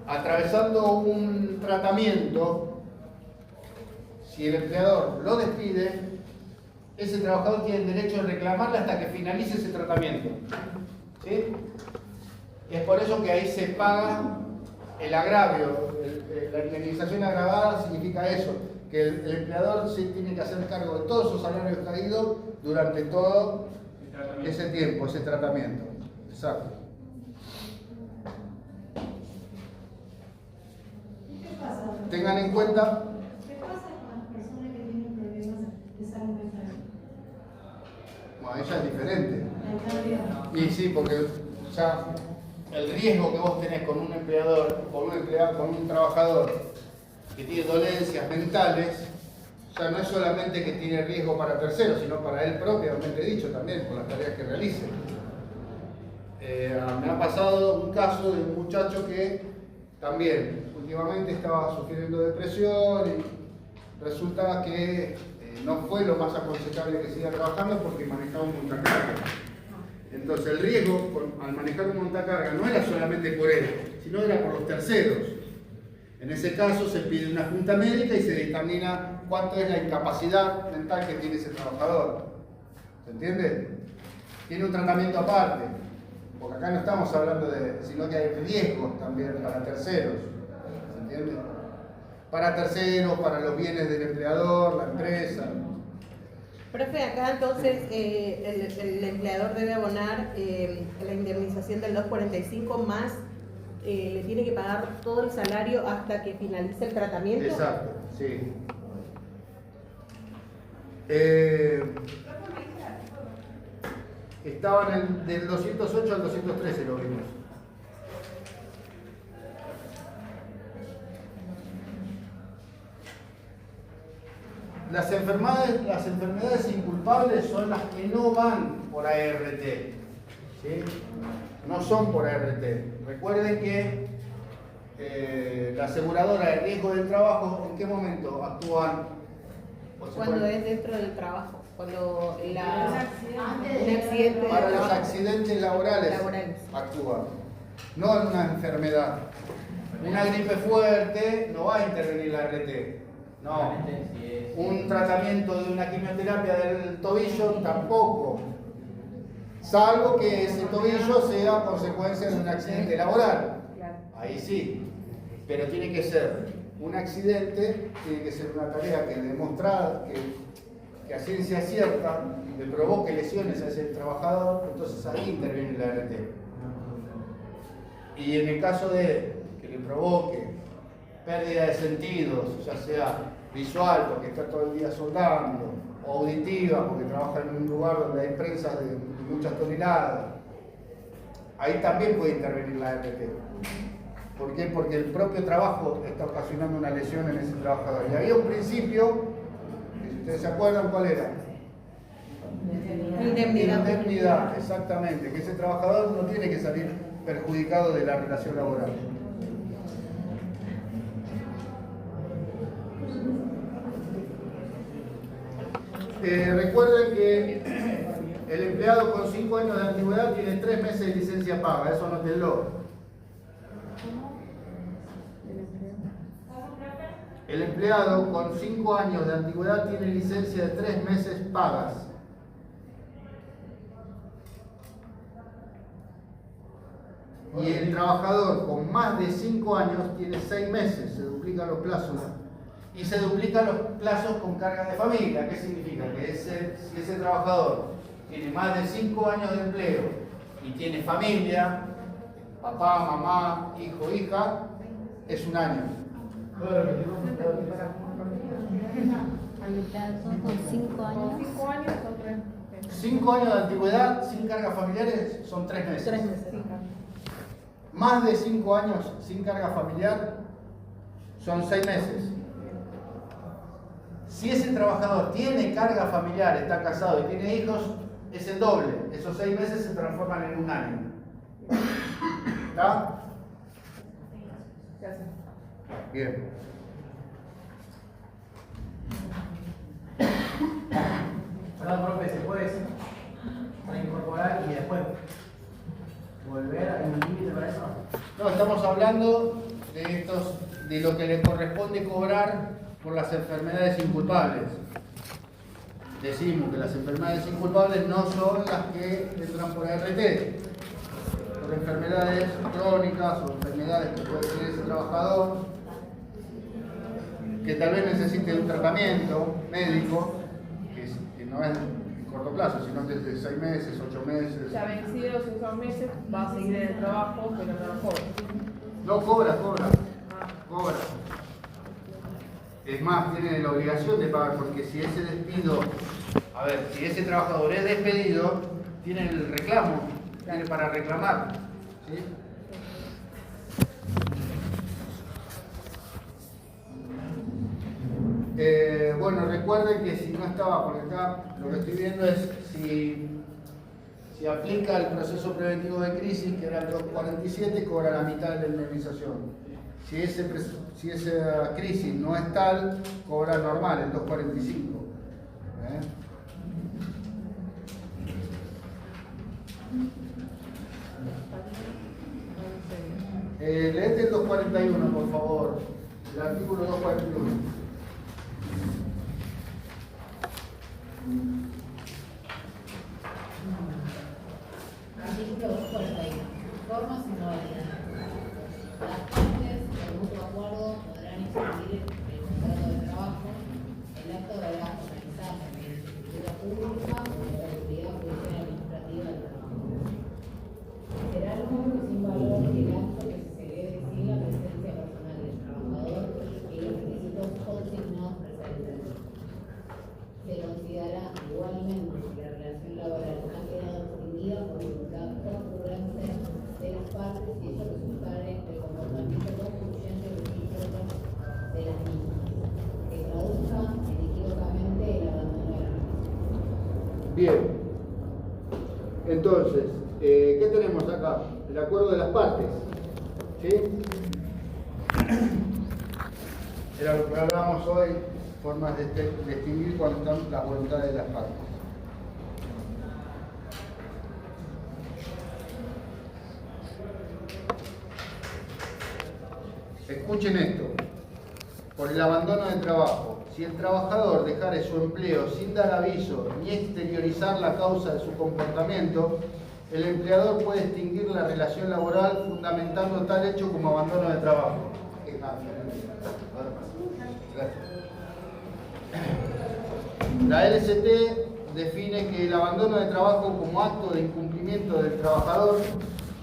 S1: atravesando un tratamiento, si el empleador lo despide, ese trabajador tiene el derecho de reclamarla hasta que finalice ese tratamiento. ¿Sí? Y es por eso que ahí se paga el agravio. La indemnización agravada significa eso, que el empleador sí tiene que hacer cargo de todos esos salarios caídos durante todo ese tiempo, ese tratamiento. Exacto.
S7: ¿Qué pasa?
S1: Tengan en cuenta.
S7: ¿Qué pasa con las personas que tienen problemas de salud mental?
S1: Bueno, ella es diferente.
S7: La
S1: Y sí, porque ya el riesgo que vos tenés con un empleador, con un trabajador que tiene dolencias mentales, ya no es solamente que tiene riesgo para terceros, sino para él propiamente dicho también, por las tareas que realice. Me ha pasado un caso de un muchacho que también últimamente estaba sufriendo depresión y resulta que no fue lo más aconsejable que siga trabajando porque manejaba un montacarga. Entonces el riesgo al manejar un montacarga no era solamente por él, sino era por los terceros. En ese caso se pide una junta médica y se determina cuánto es la incapacidad mental que tiene ese trabajador. ¿Se entiende? Tiene un tratamiento aparte, porque acá no estamos hablando sino que hay riesgos también para terceros. ¿Se entiende? Para terceros, para los bienes del empleador, la empresa.
S5: Profe, acá entonces el empleador debe abonar la indemnización del 245 más le tiene que pagar todo el salario hasta que finalice el tratamiento.
S1: Exacto, sí. Estaban del 208 al 213 lo vimos. Las enfermedades inculpables son las que no van por ART, ¿sí? No son por ART. Recuerden que la aseguradora de riesgo del trabajo, ¿en qué momento actúan?
S5: Cuando es dentro del trabajo, cuando un
S1: accidente para los accidentes laborales actúan, no en una enfermedad. Una gripe fuerte no va a intervenir la ART. No, un tratamiento de una quimioterapia del tobillo tampoco, salvo que ese tobillo sea consecuencia de un accidente laboral. Ahí sí, pero tiene que ser un accidente, tiene que ser una tarea que demostrada, que a ciencia cierta le provoque lesiones a ese trabajador, entonces ahí interviene la ART. Y en el caso de que le provoque pérdida de sentidos, ya sea visual porque está todo el día soldando, o auditiva porque trabaja en un lugar donde hay prensas de muchas toneladas, ahí también puede intervenir la ART. ¿Por qué? Porque el propio trabajo está ocasionando una lesión en ese trabajador. Y había un principio, que si ustedes se acuerdan, ¿cuál era? Indemnidad, exactamente, que ese trabajador no tiene que salir perjudicado de la relación laboral. Recuerden que el empleado con 5 años de antigüedad tiene 3 meses de licencia paga, eso anótenlo. El empleado con 5 años de antigüedad tiene licencia de 3 meses pagas. Y el trabajador con más de 5 años tiene 6 meses, se duplican los plazos. Y se duplican los plazos con carga de familia. ¿Qué significa? Que si ese trabajador tiene más de 5 años de empleo y tiene familia, papá, mamá, hijo, hija, es un año.
S2: Son con 5 años.
S7: 5 años son 3 meses.
S1: 5 años de antigüedad sin cargas familiares son 3 meses.
S5: 3 meses.
S1: Más de 5 años sin carga familiar son 6 meses. Si ese trabajador tiene carga familiar, está casado y tiene hijos, es el doble. Esos 6 meses se transforman en un año. ¿Está? Bien.
S6: Perdón, profe, ¿se puede reincorporar y después volver? ¿Hay un límite para eso?
S1: No, estamos hablando de lo que le corresponde cobrar por las enfermedades inculpables. Decimos que las enfermedades inculpables no son las que entran por ART, por enfermedades crónicas o enfermedades que puede tener ese trabajador, que tal vez necesite un tratamiento médico, que no es en corto plazo, sino desde 6 meses, 8 meses.
S7: Ya vencidos esos meses, va a seguir en el trabajo, pero no cobra.
S1: No cobra. Es más, tiene la obligación de pagar, porque si ese despido, si ese trabajador es despedido, tiene el reclamo, tiene para reclamar. ¿Sí? Bueno, recuerden que si no estaba, porque acá lo que estoy viendo es si aplica el proceso preventivo de crisis, que era el 247, cobra la mitad de la indemnización. Si esa crisis no es tal, cobra normal, el 245. Leete el 241, por favor. El artículo 241.
S3: Artículo 241. Formas y modalidades. Las partes, por mutuo acuerdo, podrán expedir el contrato de trabajo. El acto deberá formalizarse mediante escritura pública o la autoridad judicial administrativa del trabajo. Será lo mismo que sin valor el acto que se celebre sin la presencia personal del trabajador y los requisitos consignados presentemente. Se considerará igualmente que la relación laboral ha quedado extinguida por voluntad concurrente de las partes y ello resultare del comportamiento concluyente o recíproco de las mismas, que traduzca inequívocamente el abandono de la relación.
S1: Bien. Entonces, ¿qué tenemos acá? El acuerdo de las partes. ¿Sí? Era lo que hablábamos hoy, formas de distinguir cuando están las voluntades de las partes. Escuchen esto. Por el abandono del trabajo, si el trabajador dejare su empleo sin dar aviso ni exteriorizar la causa de su comportamiento, el empleador puede extinguir la relación laboral fundamentando tal hecho como abandono de trabajo. La LCT define que el abandono de trabajo como acto de incumplimiento del trabajador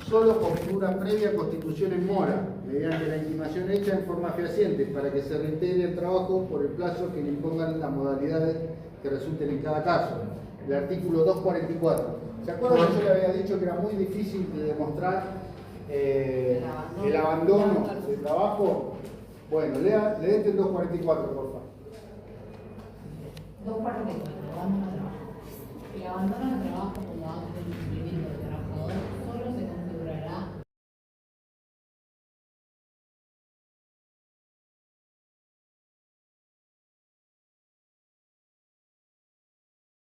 S1: solo configura previa constitución en mora, mediante la intimación hecha en forma fehaciente, para que se reintegre el trabajo por el plazo que le impongan las modalidades que resulten en cada caso. El artículo 244. ¿Se acuerdan que yo le había dicho que era muy difícil de demostrar el abandono del trabajo? Bueno, leete el 244, por favor.
S3: 244. Abandono de trabajo. El abandono de trabajo como acto de incumplimiento